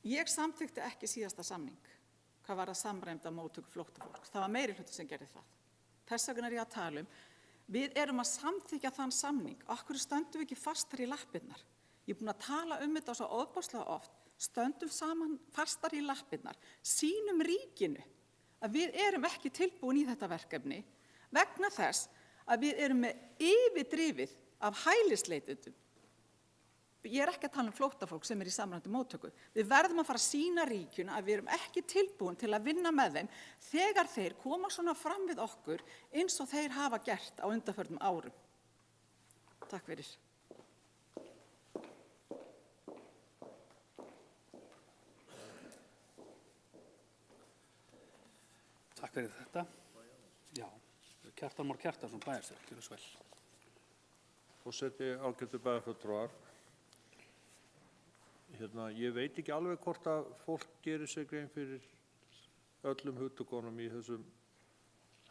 Ég samþykkti ekki síðasta samning, hvað var að samræmda móttöku flóttafólks. Það var meiri hluti sem gerði það. Þess vegna er ég að tala við erum að samþykkja þann samning. Af hverju stöndum við ekki fastar í lappirnar? Ég er búin að tala þetta svo ofboðslega oft. stöndum saman fastar í lappirnar, sýnum ríkinu að við erum ekki tilbúin í þetta verkefni vegna þess að við erum með yfirdrifið af hælisleitendum. Ég er ekki að tala um flóttafólk sem er í samræmdu móttöku. Við verðum að fara að sýna ríkinu að við erum ekki tilbúin til að vinna með þeim þegar þeir koma svona fram við okkur eins og þeir hafa gert á undanförnum árum. Takk fyrir. Takk fyrir þetta. Já, Kjartan Már Kjartansson, bæjarstjóri, gjörðu svo vel. Forseti, ágætu bæjarfulltrúar. Ég veit ekki alveg hvort að fólk gerir sér grein fyrir öllum hugtökunum í þessum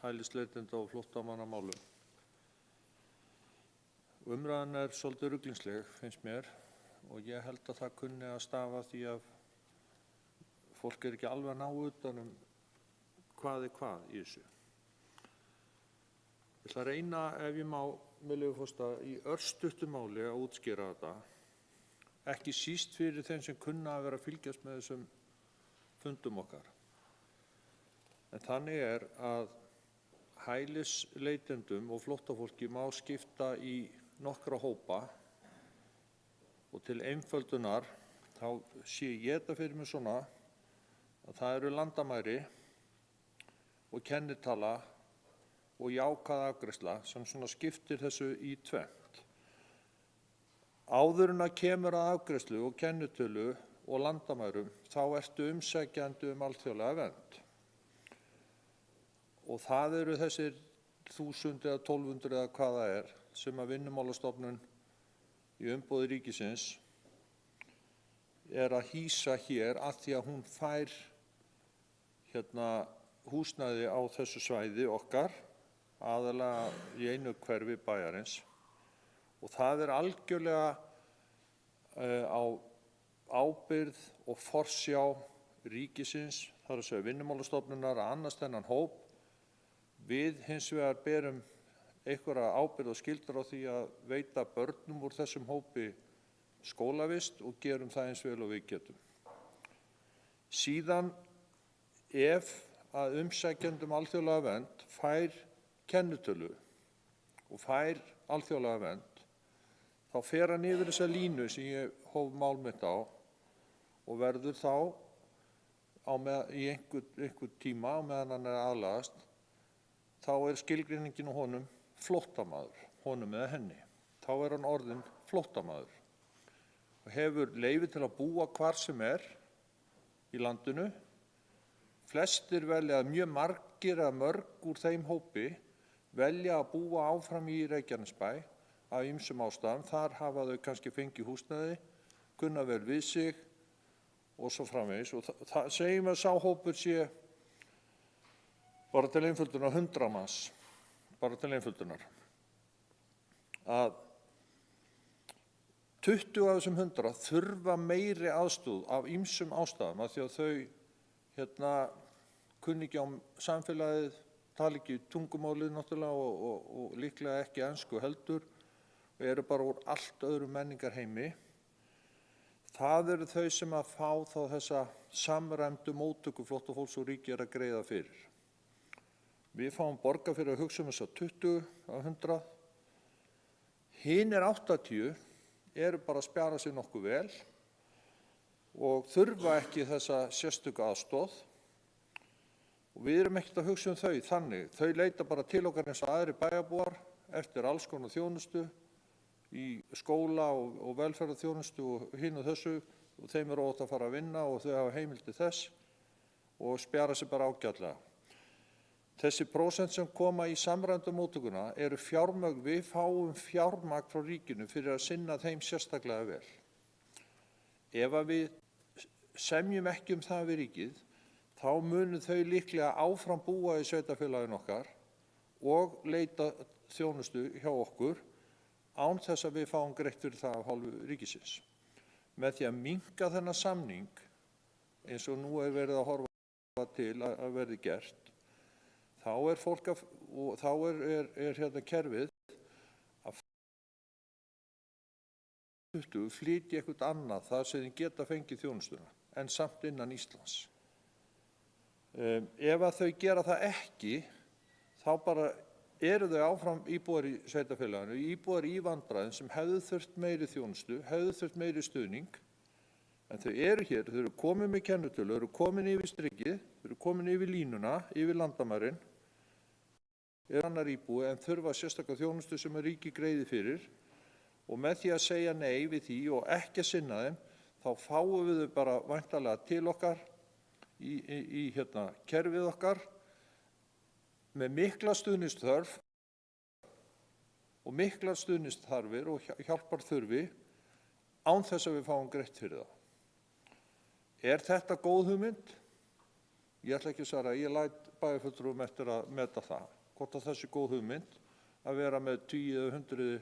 hælisleitenda og flóttamannamálum. Umræðan er svolítið ruglingsleg, finnst mér, og ég held að það kunni að stafa því að fólk er ekki alveg að ná utan hvað er hvað í þessu. Ég ætla að reyna, ef ég má, með leyfi forseta, í örstuttu máli að útskýra þetta. Ekki síst fyrir þeim sem kunna að vera að fylgjast með þessum fundum okkar. En þannig er að hælisleitendum og flóttafólki má skipta í nokkra hópa og til einföldunar þá sé ég þetta fyrir mig svona að það eru landamæri og kennitala og jákvæð afgreiðsla sem svona skiptir þessu í tvennt. Áður en að kemur að afgreiðslu og kennitölu og landamærum þá ertu umsækjandi alþjóðlega vernd. Og það eru þessir 1000 eða 1200 eða hvað það er sem að Vinnumálastofnun í umboði ríkisins er að hýsa hér að því að hún fær húsnæði á þessu svæði okkar, aðalega í einu hverfi bæjarins. Og það er algjörlega á ábyrgð og forsjá ríkisins, þar að segja Vinnumálastofnunar, að annast þennan hóp. Við hins vegar berum einhverja ábyrgð og skyldur á því að veita börnum úr þessum hópi skólavist og gerum það eins vel og við getum. Síðan ef að umsækjendum alþjóðlega vernd fær kennitölu og fær alþjóðlega vernd, þá fer hann yfir þessa línu sem ég hóf mál mitt á og verður þá í einhver tíma á meðan hann er aðlagast, þá er skilgreiningin á honum flóttamaður, honum eða henni. Þá er hann orðinn flóttamaður og hefur leyfi til að búa hvar sem er í landinu. Flestir velja, mjög margir eða mörg úr þeim hópi, velja að búa áfram í Reykjanesbæ af ýmsum ástæðum. Þar hafa þau kannski fengið húsnæði, kunna vel við sig og svo framvegis. Og segjum að sá hópur sé bara til einföldunar 100 manns, bara til einföldunar. Að 20 af þessum 100 þurfa meiri aðstoð af ýmsum ástæðum af því að þau kunni ekki á samfélagið, tala ekki tungumálið náttúrulega og líklega ekki ensku heldur og eru bara úr allt öðrum menningarheimi. Það eru þau sem að fá þá þessa samræmdu móttöku flóttafólks og ríki er að greiða fyrir. Við fáum borga fyrir að hugsa þessa 20 af 100. Hinir 80 eru bara að spjara sig nokkuð vel og þurfa ekki þessa sérstöku aðstoð. Og við erum ekkert að hugsa þau þannig. Þau leita bara til okkar eins og aðri bæjarbúar eftir alls konar þjónustu í skóla og velferðarþjónustu og hinu þessu og þeim er ótt að fara að vinna og þau hafa heimildi þess og spjara sig bara ágætlega. Þessi prósent sem koma í samræmdu móttökuna eru fjármagn, við fáum fjármagn frá ríkinu fyrir að sinna þeim sérstaklega vel. Ef að við semjum ekki það við ríkið, þá munu þau líklega áfram búa í sveitarfélaginu okkar og leita þjónustu hjá okkur án þess að við fáum greitt fyrir það af hálfu ríkisins. Með því að minnka þennan samning, eins og nú er verið að horfa til að verði gert, þá er fólk og þá er kerfið 20 flytja eitthvað annað það sem þeir geta fengið þjónustuna en samt innan Íslands. Ef að þau gera það ekki, þá bara eru þau áfram íbúar í sveitarfélaginu, íbúar í vandræðum sem hefðu þurft meiri þjónustu, hefðu þurft meiri stuðning, en þau eru hér, þau eru komin með kennitölu, þau eru komin yfir strikið, þau eru komin yfir línuna, yfir landamærin, eru annar íbúi en þurfa sérstaklega þjónustu sem ríkið greiði fyrir. Og með því að segja nei við því og ekki að sinna þeim, þá fáum við þau bara væntanlega til okkar í kerfið okkar með mikla stuðningsþörf og mikla stuðningsþarfir og hjálpar þurfi án þess að við fáum greitt fyrir það. Er þetta góð hugmynd? Ég ætla ekki að svara, ég læt bæjarfulltrúum eftir að meta það. Hvort að þessi góð hugmynd að vera með 10 eða 100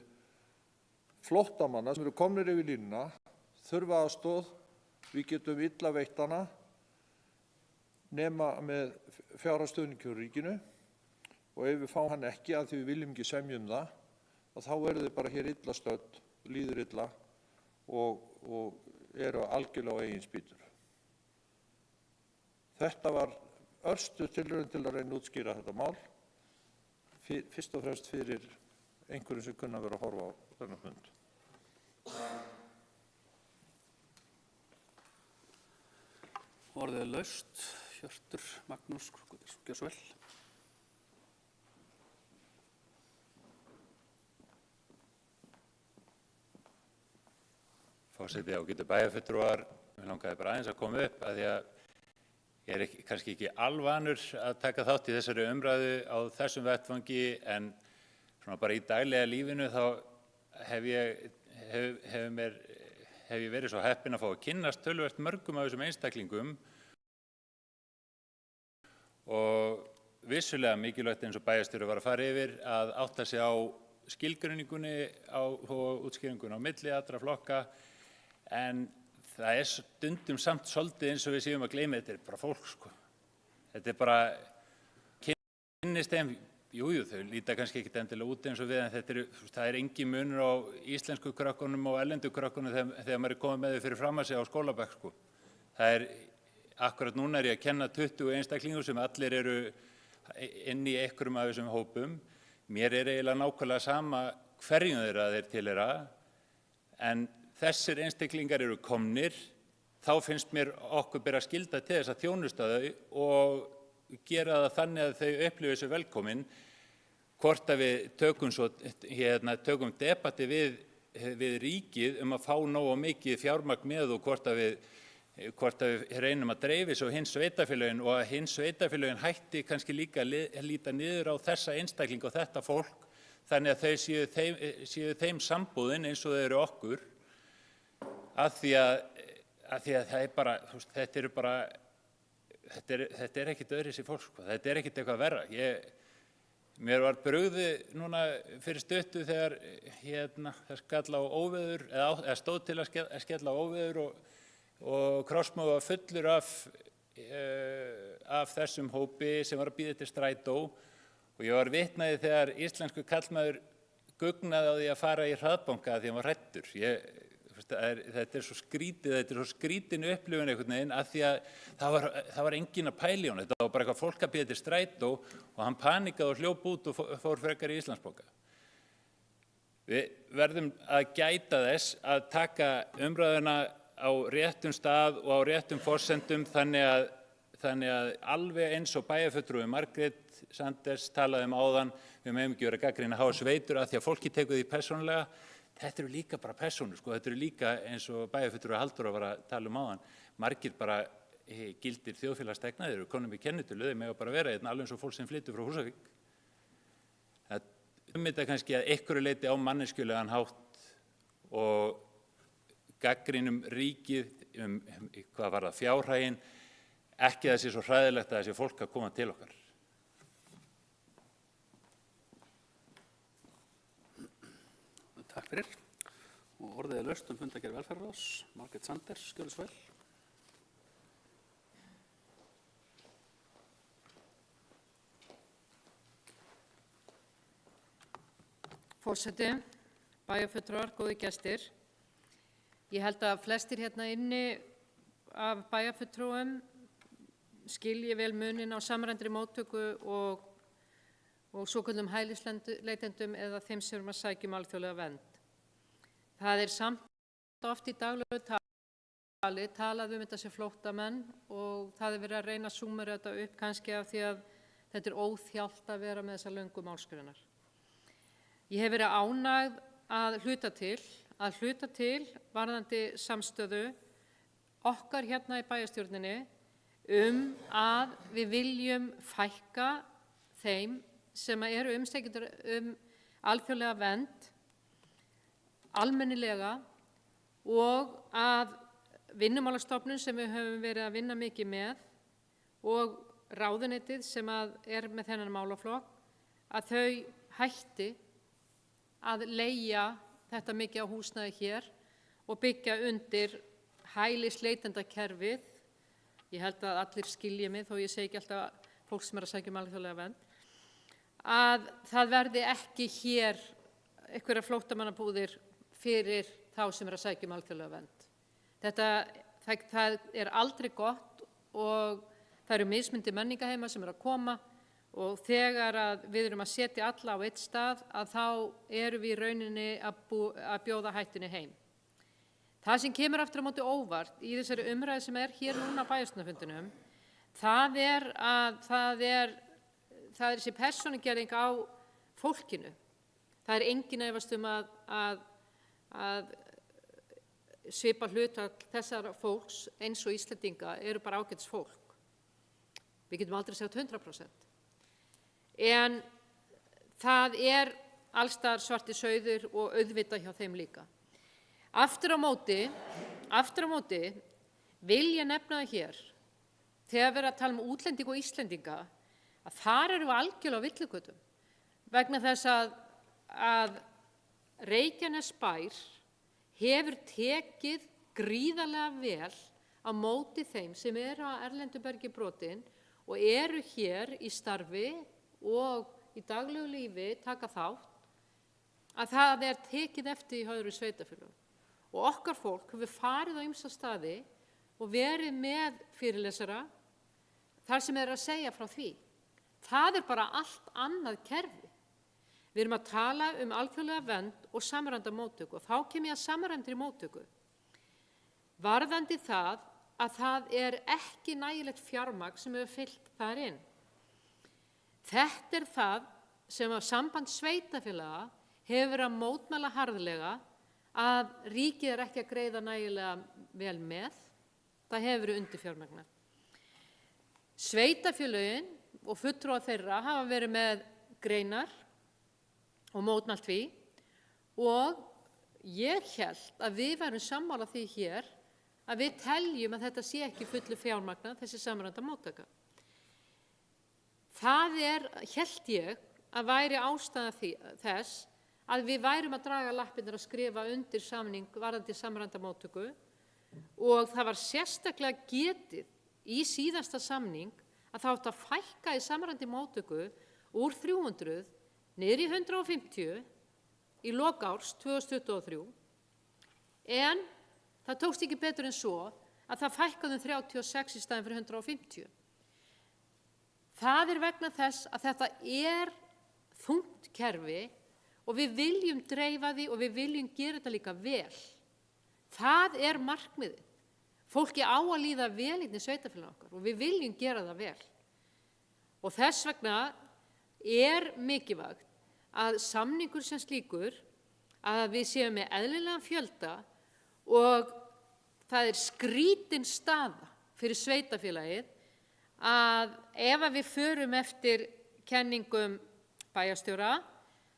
flóttamanna sem eru komnir yfir línuna, þurfa aðstoð, við getum illa veitt hana nema með fjárhagsstuðning hjá ríkinu og ef við fáum hann ekki að því við viljum ekki semja það, þá verður þau bara hér illa stödd, líður illa og eru algjörlega á eigin spýtur. Þetta var örstuð tilraun til að reyna að útskýra þetta mál, fyrst og fremst fyrir einhverjum sem kunna vera að horfa á þennan fund. Orðið er laust. Hjörtur Magnús, gjör svo vel. Forseti, ágætu bæjarfulltrúar, mér langaði bara aðeins að koma upp að því að ég er kannski ekki alvanur að taka þátt í þessari umræðu á þessum vettvangi en svona bara í daglega lífinu þá hef ég verið svo heppinn að fá að kynnast töluvert mörgum af þessum einstaklingum og vissulega mikilvægt eins og bæjarstjóri var að fara yfir að átta sig á skilgreiningunni og útskýringunni á milli allra flokka en það er stundum samt svolítið eins og við séum að gleyma þetta er bara fólk sko. Þetta er bara kynnist þeim, jújú þau líta kannski ekkert endilega út eins og við en það er engin munur á íslensku krökkunum og erlendu krökkunum þegar maður er komið með þau fyrir fram að sig á skólabekk sko. Það er, akkurat núna er ég að kenna 20 einstaklingum sem allir eru inn í einhverjum af þessum hópum. Mér er eiginlega nákvæmlega sama hverjum þeir tilheyra en þessir einstaklingar eru komnir, þá finnst mér okkur bera skylda til þess að þjónusta þau og gera það þannig að þau upplifi þessu velkomin, hvort að við tökum debatti við ríkið að fá nógu mikið fjármagn með og hvort að við reynum að dreifi svo hins sveitarfélögin og að hins sveitarfélögin hætti kannski líka að líta niður á þessa einstakling og þetta fólk, þannig að þau séu þeim sambúðin eins og þau eru okkur. Af því að það er bara, þetta er ekkert öðruvísi fólk, sko. Þetta er ekkert eitthvað verra. Mér var brugðið núna fyrir stuttu þegar það skall á óveður, eða stóð til að skella á óveður og Krossmóð var fullur af þessum hópi sem var að bíða eftir strætó og ég var vitnaði þegar íslensku karlmaður gugnaði á því að fara í hraðbanka því hann var hræddur. Þetta er svo skrítið, þetta er svo skrítin upplifun einhvern veginn að því að það var engin að pæla í honum. Þetta var bara eitthvað fólk að bíða eftir strætó og hann panikaði og hljóp út og fór frekar í Íslandsbanka. Við verðum að gæta þess að taka umræðuna á réttum stað og á réttum forsendum þannig að alveg eins og bæjarfulltrúi Margrét Sanders talaði áðan, við megum ekki vera gagnrýna háa sveitur að því að fólki tekur því persónulega. Þetta eru líka bara persónur, sko. Þetta eru líka eins og bæjarfulltrúi Halldóra var að tala áðan. Margir bara gildir þjóðfélagsþegna, þeir eru konum í kennitölu, þeir mega bara vera alveg eins og fólk sem flytur frá Húsavík. Það þetta kannski að einhverju leyti á manneskjulegan hátt og gagnrýnum ríkið hvað var það fjárhaginn, ekki það sé svo hræðilegt að það sé fólk að koma til okkar. Takk fyrir. Og orðið er laust fundargerð velferðarráðs. Margrét Sanders, gjörðu svo vel. Forseti, bæjarfulltrúar, góðir gestir. Ég held að flestir hérna inni af bæjarfulltrúum skilji vel munin á samræmdri móttöku og svokölluðum hælisleitendum eða þeim sem eru að sækja alþjóðlega vernd. Það samt oft í daglegu tali talað þetta sem flóttamenn og það verið að reyna að súmera þetta upp kannski af því að þetta óþjált að vera með þessar löngu málsgreinar. Ég hef verið ánægð að hluta til varðandi samstöðu okkar hérna í bæjarstjórninni að við viljum fækka þeim sem eru umsækjendur alþjóðlega vernd almennilega og að Vinnumálastofnun sem við höfum verið að vinna mikið með og ráðuneytið sem er með þennan málaflokk að þau hætti að leigja þetta mikið á húsnæði hér og byggja undir hælisleitendakerfið. Ég held að allir skilji mig þó ég segi ekki alltaf fólk sem að sækja alþjóðlega vernd, að það verði ekki hér einhverja flóttamannabúðir fyrir þá sem að sækja alþjóðlega vernd. Það aldrei gott og það eru mismunandi menningaheimar sem að koma og þegar við erum að setja alla á eitt stað að þá erum við í rauninni að bjóða hættunni heim. Það sem kemur aftur á móti óvart í þessari umræðu sem hér núna á bæjarstjórnarfundinum, það er þessi persónugerðing á fólkinu. Það enginn efast að svipa hlutfall þessara fólks eins og Íslendinga eru bara ágætis fólk. Við getum aldrei sagt 100%. En það allstaðar svarti sauður og auðvitað hjá þeim líka. Aftur á móti vil ég nefna það hér, þegar við erum að tala útlendinga og Íslendinga, að þar erum við algjörlega á villigötum. Vegna þess að Reykjanesbær hefur tekið gríðarlega vel á móti þeim sem eru á erlendu bergi brotin og eru hér í starfi og í daglegu lífi taka þátt, að það tekið eftir í öðrum sveitarfélögum. Og okkar fólk hefur farið á ýmsa staði og verið með fyrirlesara þar sem að segja frá því. Það bara allt annað kerfi. Við erum að tala alþjóðlega vernd og samræmda móttöku og þá kem ég að samræmdri móttöku. Varðandi það að það ekki nægilegt fjármagn sem hefur fylgt þar inn. Þetta það sem að samband sveitarfélaga hefur verið að mótmæla harðlega að ríkið ekki að greiða nægilega vel með. Það hefur verið undirfjármagnað. Sveitarfélögin og fulltrúar þeirra hafa verið með greinar og mótmælt því og ég hélt að við værum sammála því hér að við teljum að þetta sé ekki fullu fjármagnað, þessi samræmda móttaka. Það hélt ég að væri ástæða þess að við værum að draga lappirnar að skrifa undir samning varðandi samræmda móttöku og það var sérstaklega getið í síðasta samning að það átti að fækka í samræmdri móttöku úr 300 niður í 150 í lok árs 2023 en það tókst ekki betur en svo að það fækkaði 36 í staðinn fyrir 150. Það vegna þess að þetta þungt kerfi og við viljum dreifa því og við viljum gera þetta líka vel. Það markmiðið. Fólki á að líða vel í sveitarfélagi okkar og við viljum gera það vel. Og þess vegna mikilvægt að samningur sem slíkur, að við séum með eðlilegan fjölda og það skrítin staða fyrir sveitarfélagið að ef við förum eftir kenningum bæjarstjóra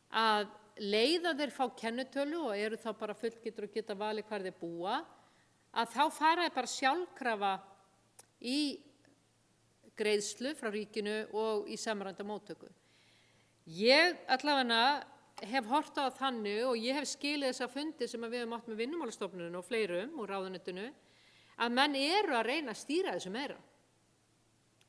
að leiða þeir fá kennitölu og eru þá bara fullgildir og geta valið hvar þeir búa, að þá fara þeir bara sjálfkrafa í greiðslu frá ríkinu og í samræmda móttöku. Ég allavega hef hort á þannig og ég hef skilið þessa fundi sem við höfum átt með Vinnumálastofnunum og fleirum og ráðuneytinu að menn eru að reyna að stýra þessu meira.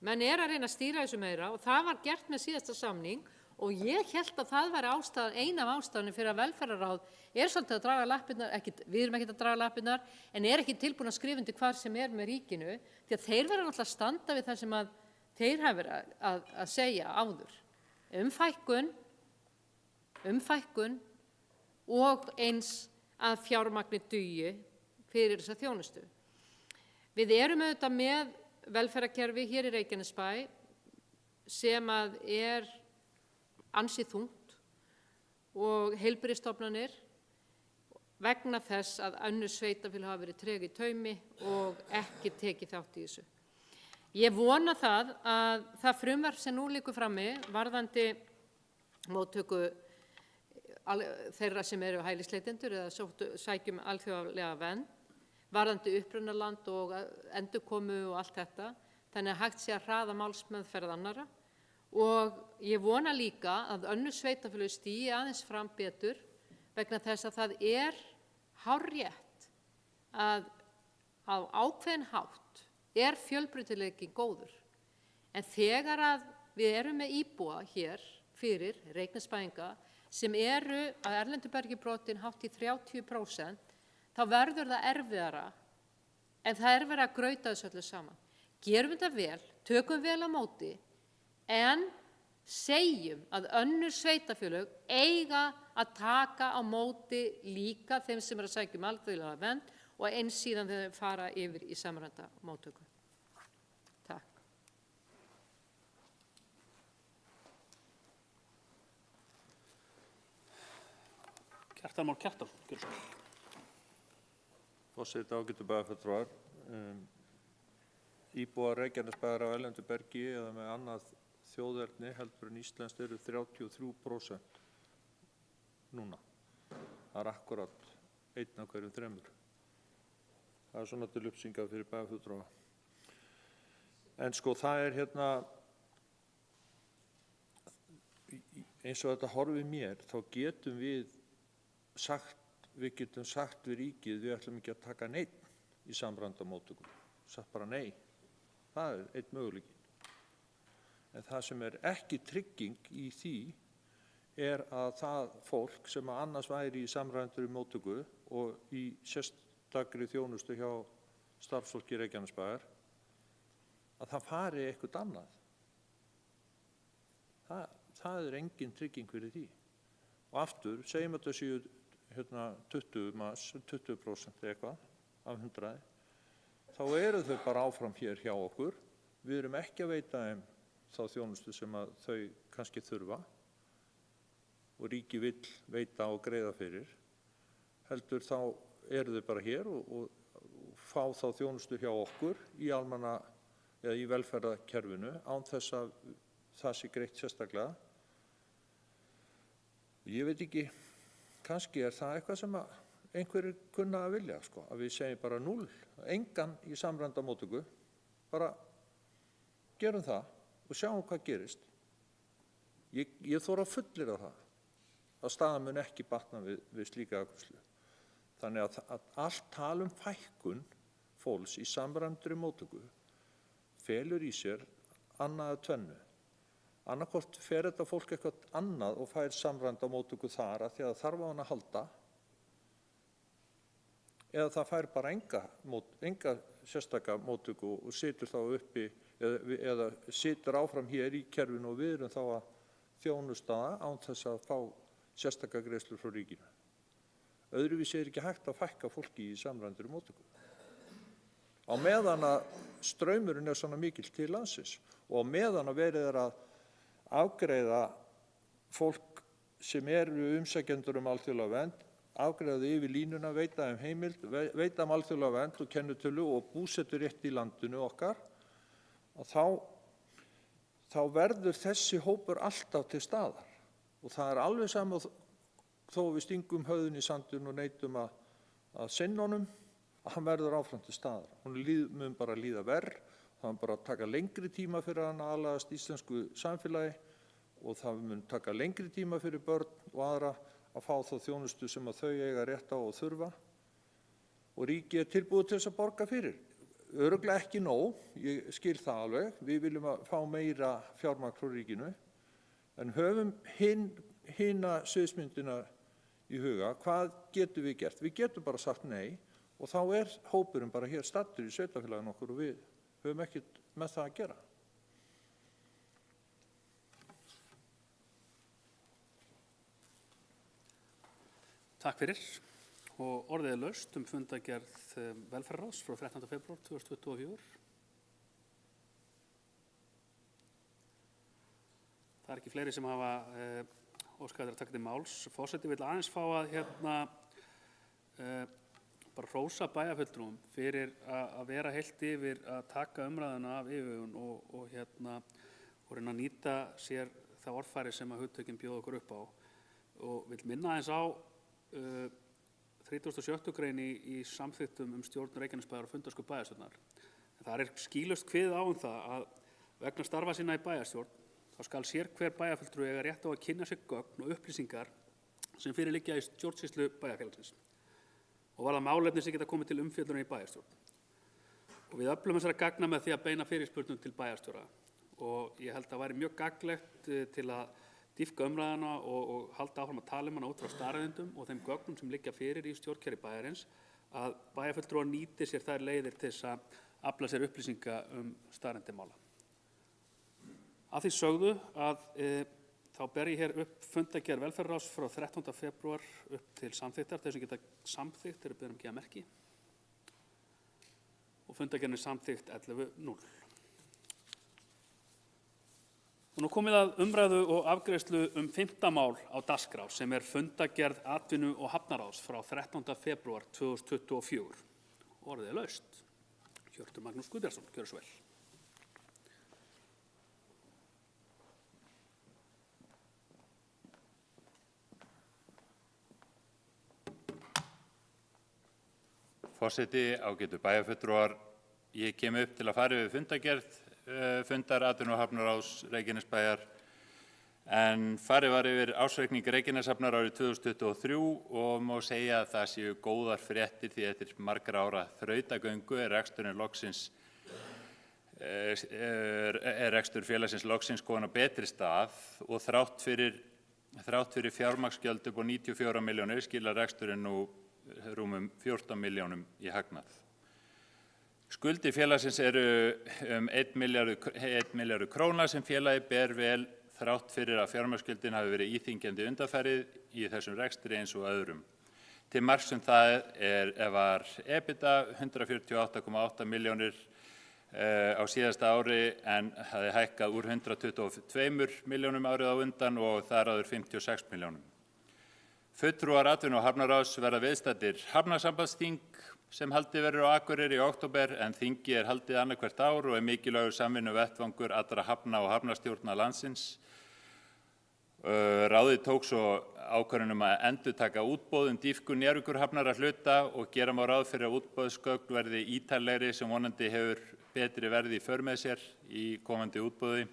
Menn eru að reyna að stýra þessu meira og það var gert með síðasta samning Og ég held að það væri ástæðan, ein af ástæðanum fyrir að velferðarráð svolítið að draga lappirnar, við erum ekkert að draga lappirnar, en ekki tilbúin að skrifa undir hvar sem með ríkinu, því að þeir verða náttúrulega að standa við það sem að þeir hafa verið að segja áður. Fækkun og eins að fjármagni dugi fyrir þessa þjónustu. Við erum auðvitað með velferðarkerfi hér í Reykjanesbæ sem að ansi þungt og heilbrigðisstofnanir vegna þess að önnur sveitarfélög hafa verið treg í taumi og ekki tekið þátt í þessu. Ég vona það að það frumvarp sem nú liggur frammi varðandi móttöku þeirra sem eru hælisleitendur eða sækjum alþjóðlega vernd, varðandi upprunaland og endurkomu og allt þetta, þannig að hægt sé að hraða málsmeðferð annarra. Og ég vona líka að önnur sveitarfélög stígi aðeins fram betur vegna þess að það hárrétt að á ákveðin hátt fjölbreytileiki góður. En þegar að við erum með íbúa hér fyrir Reykjanesbæinga sem eru að erlendu bergi brotin hátt í 30%, þá verður það erfiðara en það verið að grauta þessu öllu saman. Gerum þetta vel, tökum vel á móti, en segjum að önnur sveitarfélög eiga að taka á móti líka þeim sem að sækja alþjóðlega vernd og eins síðan þeir fara yfir í samræmda móttöku. Takk. Kjartan Már Kjartansson. Forseti, ágætu bæjarfulltrúar. Íbúar Reykjanesbæjar á erlendu bergi eða með annað þjóðerni heldur en íslenskt eru 33% núna. Það akkúrat 1 af hverjum 3. Það svona til upplýsingar fyrir bæjarfulltrúa. En sko það eins og þetta horfir mér, þá getum við sagt við ríkið, við ætlum ekki að taka neinn í samræmda móttöku. Sagt bara nei. Það einn möguleiki. En það sem ekki trygging í því að það fólk sem annars væri í samræmdri móttöku og í sérstakri þjónustu hjá starfsfólki Reykjanesbæjar, að það fari eitthvað annað. Það engin trygging fyrir því. Og aftur, segjum að það séu 20% eitthvað af 100, þá eru þau bara áfram hér hjá okkur. Við erum ekki að veita þeim þá þjónustu sem að þau kannski þurfa og ríki vill veita og greiða fyrir. Heldur þá eru þau bara hér og fá þá þjónustu hjá okkur í almanna eða í velferðarkerfinu án þess að það sé greitt sérstaklega. Ég veit ekki, kannski það eitthvað sem að einhverjir kunna að vilja, að við segjum bara 0, engan í samræmda móttöku, bara gerum það og sjáum hvað gerist. Ég þori að fullyrða að staðan mun ekki batna við slíka afgreiðslu. Þannig að allt tal fækkun fólks í samræmdri móttöku felur í sér annað að tvennu. Annaðhvort fer þetta fólk eitthvað annað og fær samræmda móttöku þar að því að þarf á hana að halda, eða það fær bara enga sérstaka móttöku og situr þá uppi eða situr áfram hér í kerfinu og við erum þá að þjónusta það án þess að fá sérstaka greiðslur frá ríkinu. Öðruvísi ekki hægt að fækka fólki í samræmdri móttöku. Á meðan að straumurinn svona mikill til landsins og á meðan að verið að afgreiða fólk sem eru umsækjendur alþjóðlega vernd, afgreiða þau yfir línuna, veita þeim heimild, veita þeim alþjóðlega vernd og kennitölu og búseturétt í landinu okkar, og þá verður þessi hópur alltaf til staðar. Og það alveg sama þó við stingum höfðun í sandinn og neitum að sinna honum, að hann verður áfram til staðar. Hún mun bara líða verr, það mun bara taka lengri tíma fyrir hann að aðlagast íslensku samfélagi og það mun taka lengri tíma fyrir börn og aðra að fá þá þjónustu sem að þau eiga rétt á og þurfa. Og ríkið tilbúið til þess að borga fyrir. Örugglega ekki nóg, ég skil það alveg, við viljum að fá meira fjármagn frá ríkinu, En höfum hina sviðsmyndina í huga, hvað getum við gert? Við getum bara sagt nei og þá hópurinn bara hér staddur í sveitarfélaginu okkur og við höfum ekkert með það að gera. Takk fyrir. Og orðið laust fundargerð velferðarráðs frá 13. febrúar 2024. Það ekki fleiri sem hafa óskað að taka til máls. Forseti vill aðeins fá að bara hrósa bæjarfulltrúum fyrir að vera heilt yfir að taka umræðuna af yfirvegun og reyna að nýta sér það orðfæri sem að hugtökin bjóða okkur upp á. Og vill minna aðeins á 37. grein í samþykktum stjórn Reykjanesbæjar og fundarsku bæjarstjórnar. Það skýlaust kveðið á það að vegna starfa sinna í bæjarstjórn þá skal sér hver bæjarfulltrúi eiga rétt á að kynna sér gögn og upplýsingar sem fyrir liggja í stjórnsýslu bæjarfélagsins og varða málefni sem geta komið til umfjöllunar í bæjarstjórn. Og við öflum þessara gagna með því að beina fyrirspurnum til bæjarstjóra og ég held að það væri mjög gagnlegt til að dýpka umræðuna og halda áfram að tala hana út frá staðreyndum og þeim gögnum sem liggja fyrir í stjórnkerfi bæjarins að bæjarfulltrúar nýti sér þær leiðir til þess að afla sér upplýsinga staðreyndir mála. Að því sögðu að þá ber ég hér upp fundargerð velferðarráðs frá 13. febrúar upp til samþykktar. Þeir sem geta samþykkt eru beðin að gefa merki og fundargerðin samþykkt 11.0. Og nú komið að umræðu og afgreiðslu 5. mál á dagskrá sem fundargerð atvinnu- og hafnaráðs frá 13. febrúar 2024. Orðið laust. Hjörtur Magnús Guðbjartsson, gjörðu svo vel. Forseti, ágætu bæjarfulltrúar, ég kem upp til að fara yfir fundargerð fundar atvinnu- og hafnaráðs Reykjanesbæjar en farið var yfir ársreikning Reykjaneshafnar árið 2023 og má segja að það séu góðar fréttir því eftir margra ára þrautagöngu rekstur félagsins loksins komin á betri stað og þrátt fyrir fjármagnsgjöld upp á 94 milljónir skilar reksturinn nú rúmum 14 milljónum í hagnað. Skuldir félagsins eru 1 milljarður króna sem félagið ber vel þrátt fyrir að fjármagnsgjöldin hafi verið íþyngjandi undanfarið í þessum rekstri eins og öðrum. Til marks það var EBITDA 148,8 milljónir á síðasta ári en hafði hækkað úr 122 milljónum árið á undan og þar áður 56 milljónum. Fulltrúar atvinnu- og hafnaráðs verða viðstaddir hafnasambandsþing sem haldið verður á Akureyri í október en þingið haldið annað hvert ár og mikilvægur samvinnuvettvangur allra hafna og hafnastjórna landsins. Ráðið tók svo ákvörðun að endurtaka útboð dýpkun Njarðvíkurhafnar að hluta og gera má ráð fyrir að útboðsgögn verði ítarlegri sem vonandi hefur betri verði í för með sér í komandi útboði.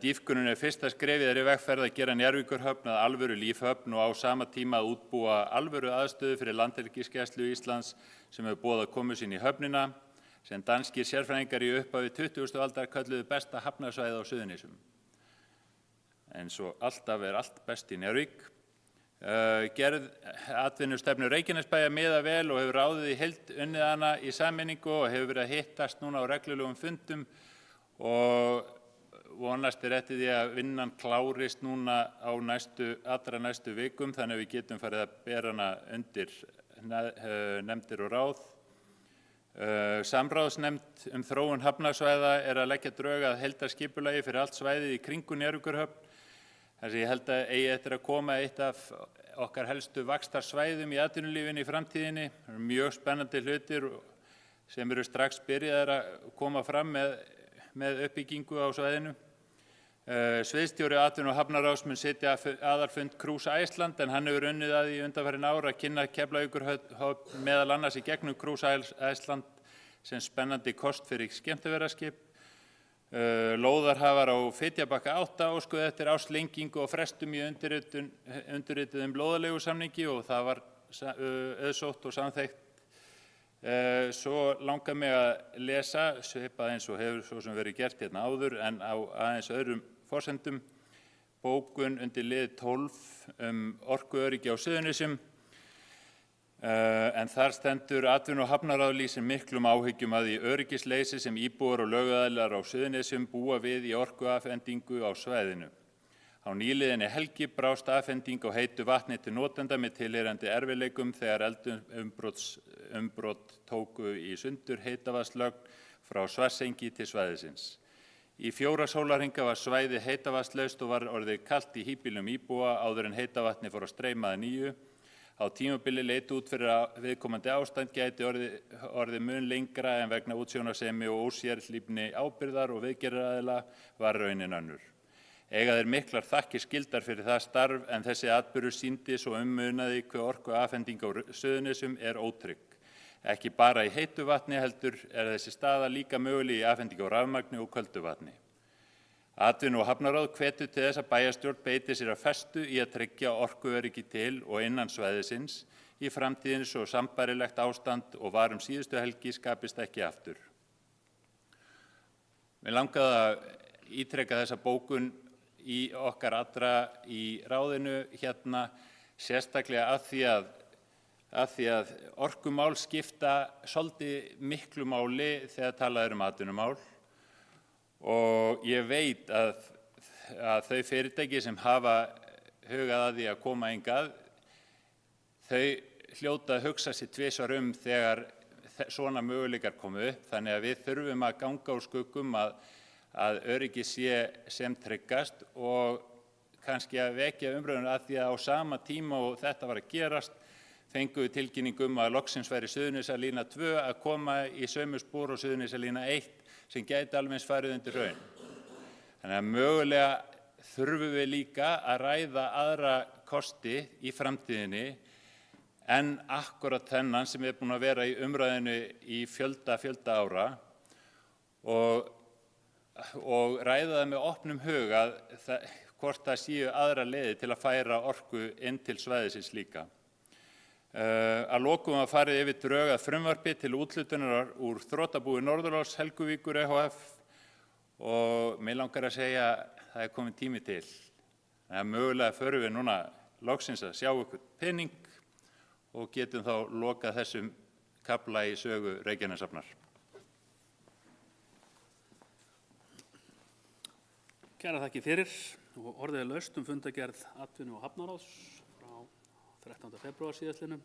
Dýpkunin fyrsta skrefið í vegferð að gera Njarðvíkurhöfn að alvöru lífhöfn og á sama tíma að útbúa alvöru aðstöðu fyrir Landhelgisgæslu Íslands sem hefur boðað komu sín í höfnina sem danskir sérfræðingar í upphafi 20. aldar kölluðu besta hafnarsvæðið á Suðurnesjum. En svo alltaf allt best í Njarðvík. Gerð atvinnustefnu Reykjanesbæjar miðar vel og hefur ráðið í heild unnið hana í sameiningu og hefur verið að hittast núna á reglulegum fundum og vonast eftir því að vinnan klárist núna á allra næstu vikum þannig að við getum farið að bera hana undir nefndir og ráð. Samráðsnefnd þróun hafnarsvæða að leggja drög að heildarskipulagi fyrir allt svæðið í kringum Njarðvíkurhöfn. Þess að ég held að eigi eftir að koma eitt af okkar helstu vaxtarsvæðum í atvinnulífinu í framtíðinni. Það eru mjög spennandi hlutir sem eru strax byrjaðir að koma fram með uppbyggingu á svæðinu. Sviðsstjóri atvinnu- og hafnaráðs mun sitja aðalfund Cruise Iceland en hann hefur unnið að í undanfarin ár að kynna Keflavíkurhöfn meðal annars í gegnum Cruise Iceland sem spennandi kost fyrir skemmtiferðaskip. Lóðarhafar á Fitjabakka 8 óskuðu eftir árslengingu og frestum í undirrituðum lóðarleigusamningi og það var auðsótt og samþykkt. Svo langar mig að lesa svipað eins og hefur svo sem verið gert hérna áður en á aðeins öðrum forsendum. bókun undir lið 12 orkuöryggi á Suðurnesjum. En þar stendur atvinnu- og hafnaráð lýsir miklum áhyggjum að því öryggisleysi sem íbúar og lögaðilar á Suðurnesjum búa við í orkuafhendingu á svæðinu. Á nýliðinni helgi brást afhending á heitu vatni til notenda með tilheyrandi erfiðleikum þegar eldumbrot tóku í sundur heitavatnslögn frá Svartsengi til svæðisins. Í 4 sólarhringa var svæðið heitavatnslaust og var orðið kalt í híbýlum íbúa áður en heitavatni fór að streyma að nýju. Á tímabili leit út fyrir að viðkomandi ástand gæti orðið mun lengra en vegna útsjónarsemi og ósérhlífni ábyrgðar og viðgerðaraðila var raunin önnur. Eiga þeir miklar þakkir skildar fyrir það starf en þessi atburður sýndi svo munaði hve orkuafhending á Suðurnesjum ótrygg. Ekki bara í heitu vatni heldur þessi staða líka möguleg í afhendingu á rafmagni og köldu vatni. Atvinnu- og hafnaráð hvetur til þess að bæjarstjórn beiti sér að festu í að tryggja orkuöryggi til og innan svæðisins í framtíðinni svo sambærilegt ástand og var síðustu helgi skapist ekki aftur. Mig langaði að ítreka þessa bókun í okkar allra í ráðinu hérna sérstaklega að því að orkumál skipta svolítið miklu máli þegar talað atvinnumál og ég veit að þau fyrirtæki sem hafa hugað að því að koma hingað, þau hljóta að hugsa sér tvisvar þegar svona möguleikar komu upp, þannig að við þurfum að ganga úr skuggum að öryggi sé sem tryggast og kannski að vekja umræðuna að því að á sama tíma og þetta var að gerast fengu við tilkynningu að loksins væri Suðurnesjalína 2 að koma í sömu spor og Suðurnesjalína 1 sem gæti alveg eins farið undir hraun. Þannig að mögulega þurfum við líka að ræða aðra kosti í framtíðinni en akkurat þennan sem búin að vera í umræðinu í fjölda ára og ræða það með opnum huga hvort það séu aðra leiðir til að færa orku inn til svæðisins líka. Að lokum að farið yfir drög að frumvarpi til úthlutunar úr þrotabúi Norðuráls Helguvíkur ehf. Og mig langar að segja að það kominn tími til. Þannig að mögulega förum við núna loksins að sjá ykkur pening og getum þá lokað þessum kafla í sögu Reykjaneshafnar. Kærar þakkir fyrir og orðið laust fundargerð atvinnu- og hafnaráðs frá 13. febrúar síðastliðnum.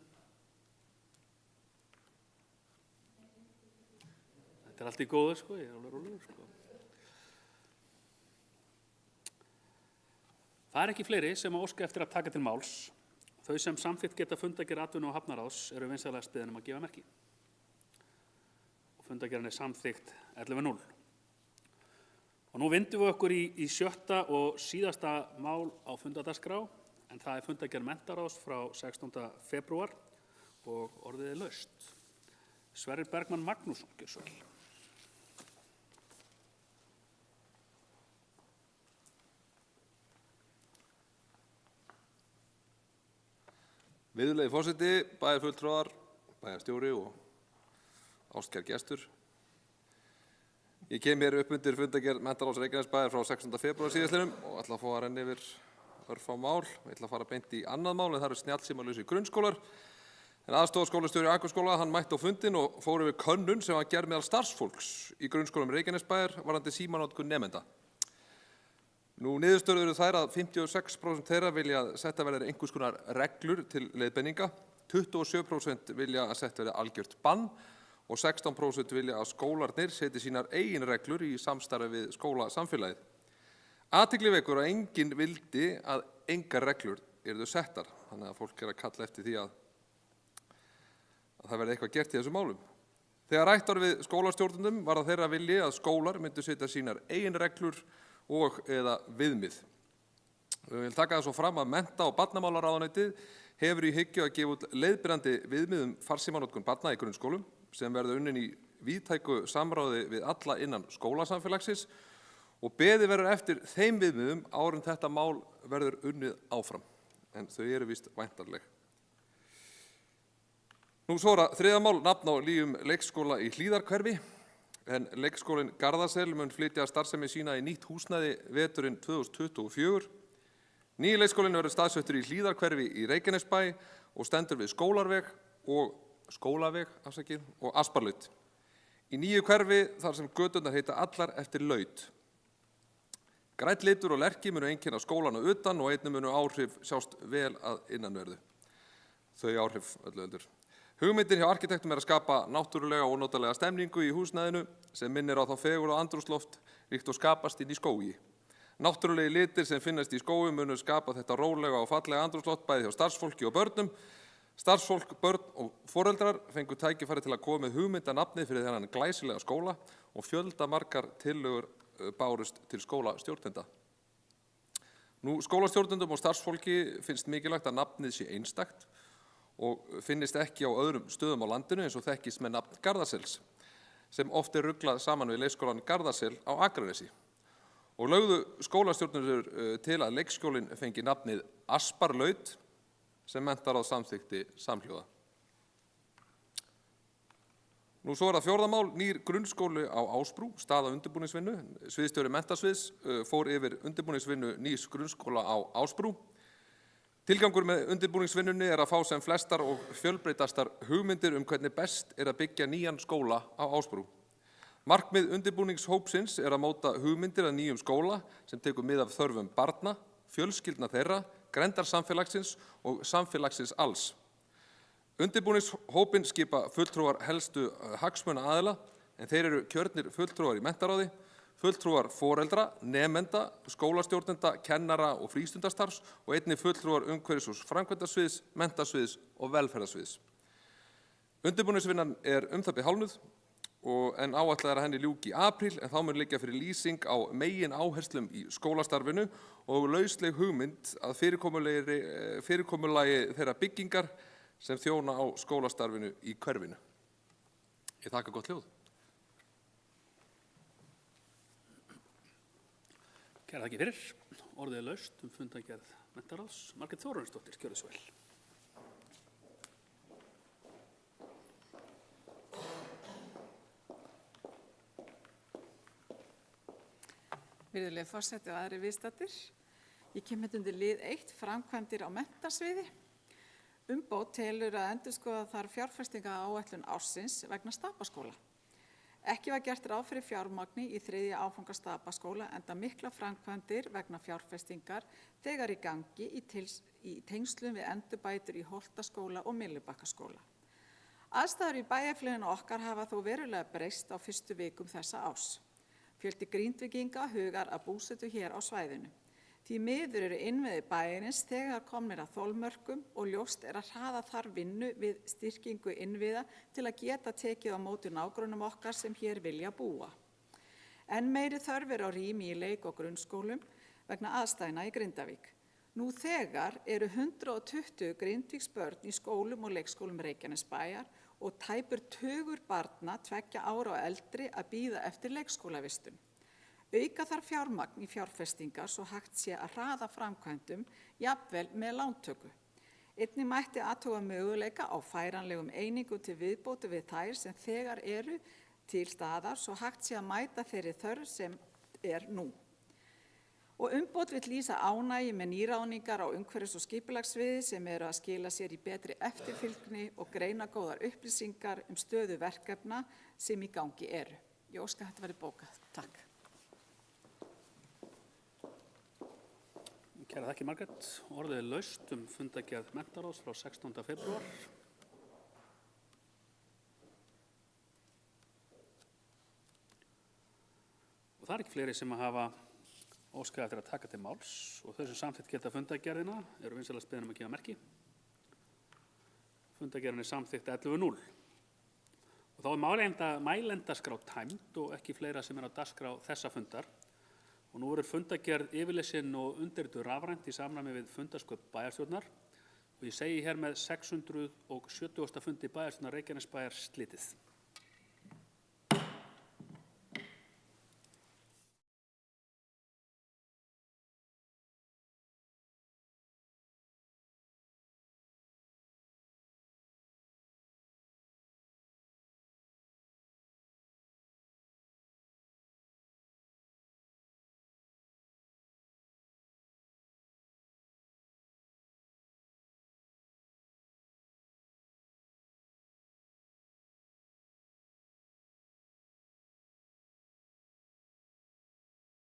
Þetta allt í góðu, ég alveg rólegur, Það ekki fleiri sem óska eftir að taka til máls. Þau sem samþykkt geta fundargerð atvinnu- og hafnaráðs vinsælast beðin að gefa merki. Og fundargerðin samþykkt 11:0. Og nú vindum við okkur í 7. og síðasta mál á fundadagskrá, en það fundargerð menntaráðs frá 16. febrúar og orðið laust. Sverrir Bergmann Magnússon, gjörðu svo vel. Virðulegi forseti, bæjarfulltrúar, bæjarstjóri og ástkær gestur. Ég kem hér upp undir fundargerð menntaráðs Reykjanesbæjar frá 16. febrúar síðastliðnum og ætla að fá að renna yfir örfá mál. Ég ætla að fara beint í annað mál en það snjallsímalausir grunnskólar. En aðstoðarskólastjóri Akurskóla mætti á fundinn og fór yfir könnun sem var gerð meðal starfsfólks í grunnskólum Reykjanesbæjar varðandi símanotkun nemenda. Niðurstöður eru þær að 56% þeirra vilja að setta verði einhvers konar reglur til leiðbeininga, 27% vilja að setta verði algjört bann og 16% vilja að skólarnir setji sínar eigin reglur í samstarfi við skólasamfélagið. Athygli vekur að enginn vildi að engar reglur yrðu settar, þannig að fólk að kalla eftir því að það verði eitthvað gert í þessum málum. Þegar rætt var við skólastjórnendum var það þeirra vilji að skólar myndu setja sínar eigin reglur og eða viðmið. Við vil taka það svo fram að mennta- og barnamálaráðuneytið hefur í hyggju að gefa út leiðbeinandi viðmið farsímanotkun barna í grunnskólum sem verður unnin í víðtæku samráði við alla innan skólasamfélagsins og beðið verður eftir þeim viðmiðum áður en þetta mál verður unnið áfram, en þau eru víst væntanleg. Svo er það þriðja mál, nafn á nýjum leikskóla í Hlíðarhverfi, en leikskólinn Garðasel mun flytja starfsemi sína í nýtt húsnæði veturinn 2024. Nýi leikskólinn verður staðsettur í Hlíðarhverfi í Reykjanesbæ og stendur við Skólaveg og Asparlaut. Í nýju hverfi þar sem göturnar heita allar eftir laut. Grænn litur og lerki munu einkenna skólann að utan og einnig munu áhrif sjást vel að innanverðu. Þau áhrif öllu heldur. Hugmyndin hjá arkitektum að skapa náttúrulega og ónotalega stemningu í húsnæðinu sem minnir á þá fegurð og andrúmsloft líkt og skapast inn í skógi. Náttúrulegi litir sem finnast í skógi munu skapa þetta rólega og fallega andrúmsloft bæði hjá starfsfólki og börnum. Starfsfólk, börn og foreldrar fengu tækifæri til að koma með hugmyndanafnið fyrir þennan glæsilega skóla og fjöldamargar tillögur bárust til skólastjórnenda. Nú, skólastjórnendum og starfsfólki finnst mikilvægt að nafnið sé einstakt og finnist ekki á öðrum stöðum á landinu eins og þekkist með nafn Garðasels, sem oft ruglað saman við leikskólann Garðasel á Akranesi. Og lögðu skólastjórnendur til að leikskólinn fengi nafnið Asparlaut sem menntaráð samþykkti samhljóða. Nú svo það fjórða mál, nýr grunnskóli á Ásbrú, staða undirbúningsvinnu. Sviðsstjóri menntasviðs fór yfir undirbúningsvinnu nýs grunnskóla á Ásbrú. Tilgangur með undirbúningsvinnunni að fá sem flestar og fjölbreytastar hugmyndir hvernig best að byggja nýjan skóla á Ásbrú. Markmið undirbúningshópsins að móta hugmyndir að nýjum skóla sem tekur mið af þörfum barna, fjölskyldna þeirra, grenndarsamfélagsins og samfélagsins alls. Undirbúningshópinn skipa fulltrúar helstu hagsmunaaðila en þeir kjörnir fulltrúar í menntaráði, fulltrúar foreldra, nemenda, skólastjórnenda, kennara og frístundastarfs og einnig fulltrúar umhverfis- og framkvæmdasviðs, menntasviðs og velferðarsviðs. Undirbúningsvinnan það bil hálfnuð en áætlað að henni ljúki í apríl en þá mun liggja fyrir lýsing á megin áherslum í skólastarfinu og lausleg hugmynd að fyrirkomulagi þeirra byggingar sem þjóna á skólastarfinu í hverfinu. Ég þakka gott hljóð. Kærar þakkir fyrir. Orðið laust fundargerð menntaráðs. Margrét Þórarinsdóttir, gjörðu svo vel. Virðulegi forseti og aðrir viðstaddir. Ég kem undir lið 1, framkvæmdir á menntasviði. Umboð telur að endurskoða þarf fjárfestingaráætlun ársins vegna Stapaskóla. Ekki var gert ráð fyrir fjármagni í 3. áfanga Stapaskóla enda mikla framkvæmdir vegna fjárfestingar þegar í gangi í tengslum við endurbætur í Holtaskóla og Myllubakkaskóla. Aðstæður í bæjarfélaginu okkar hafa þó verulega breyst á fyrstu vikum þessa árs. Fjöldi Grindvíkinga hugar að búsetu hér á svæðinu. Því miður innviðir bæjarins þegar komnir að þolmörkum og ljóst að hraða þarf vinnu við styrkingu innviða til að geta tekið á móti nágrönnum okkar sem hér vilja búa. Enn meiri þörf á rými í leik- og grunnskólum vegna aðstæðna í Grindavík. Nú þegar 120 Grindvíksbörn í skólum og leikskólum Reykjanesbæjar og tæpur tugur barna 2 ára og eldri að bíða eftir leikskólavistun. Auka þarf fjármagn í fjárfestingar svo hægt sé að hraða framkvæmdum, jafnvel með lántöku. Einnig mætti athuga möguleika á færanlegum einingum til viðbótar við þær sem þegar til staðar svo hægt sé að mæta þeirri þörf sem nú. Og umboð vill lýsa ánægju með nýráðningar á umhverfis- og skipulagssviði sem að skila sér í betri eftirfylgni og greina góðar upplýsingar stöðu verkefna sem í gangi eru. Ég óska að þetta verði bókað. Takk. Kærar þakkir, Margrét. Orðið laust fundargerð menntaráðs frá 16. febrúar. Og það ekki fleiri sem að hafa óskað eftir að taka til máls og þau sem samþykkt geta fundargerðina vinsamlegast beðin að gefa merki. Fundargerðin samþykkt 11:0. Og þá mælendaskrá tæmd og ekki fleira sem á dagskrá þessa fundar. Og nú fundargerð yfirlesin og undirrituð rafrænt í samræmi við fundarsköp bæjarstjórnar og ég segi hér með 670. fundi bæjarstjórnar Reykjanesbæjar slitið.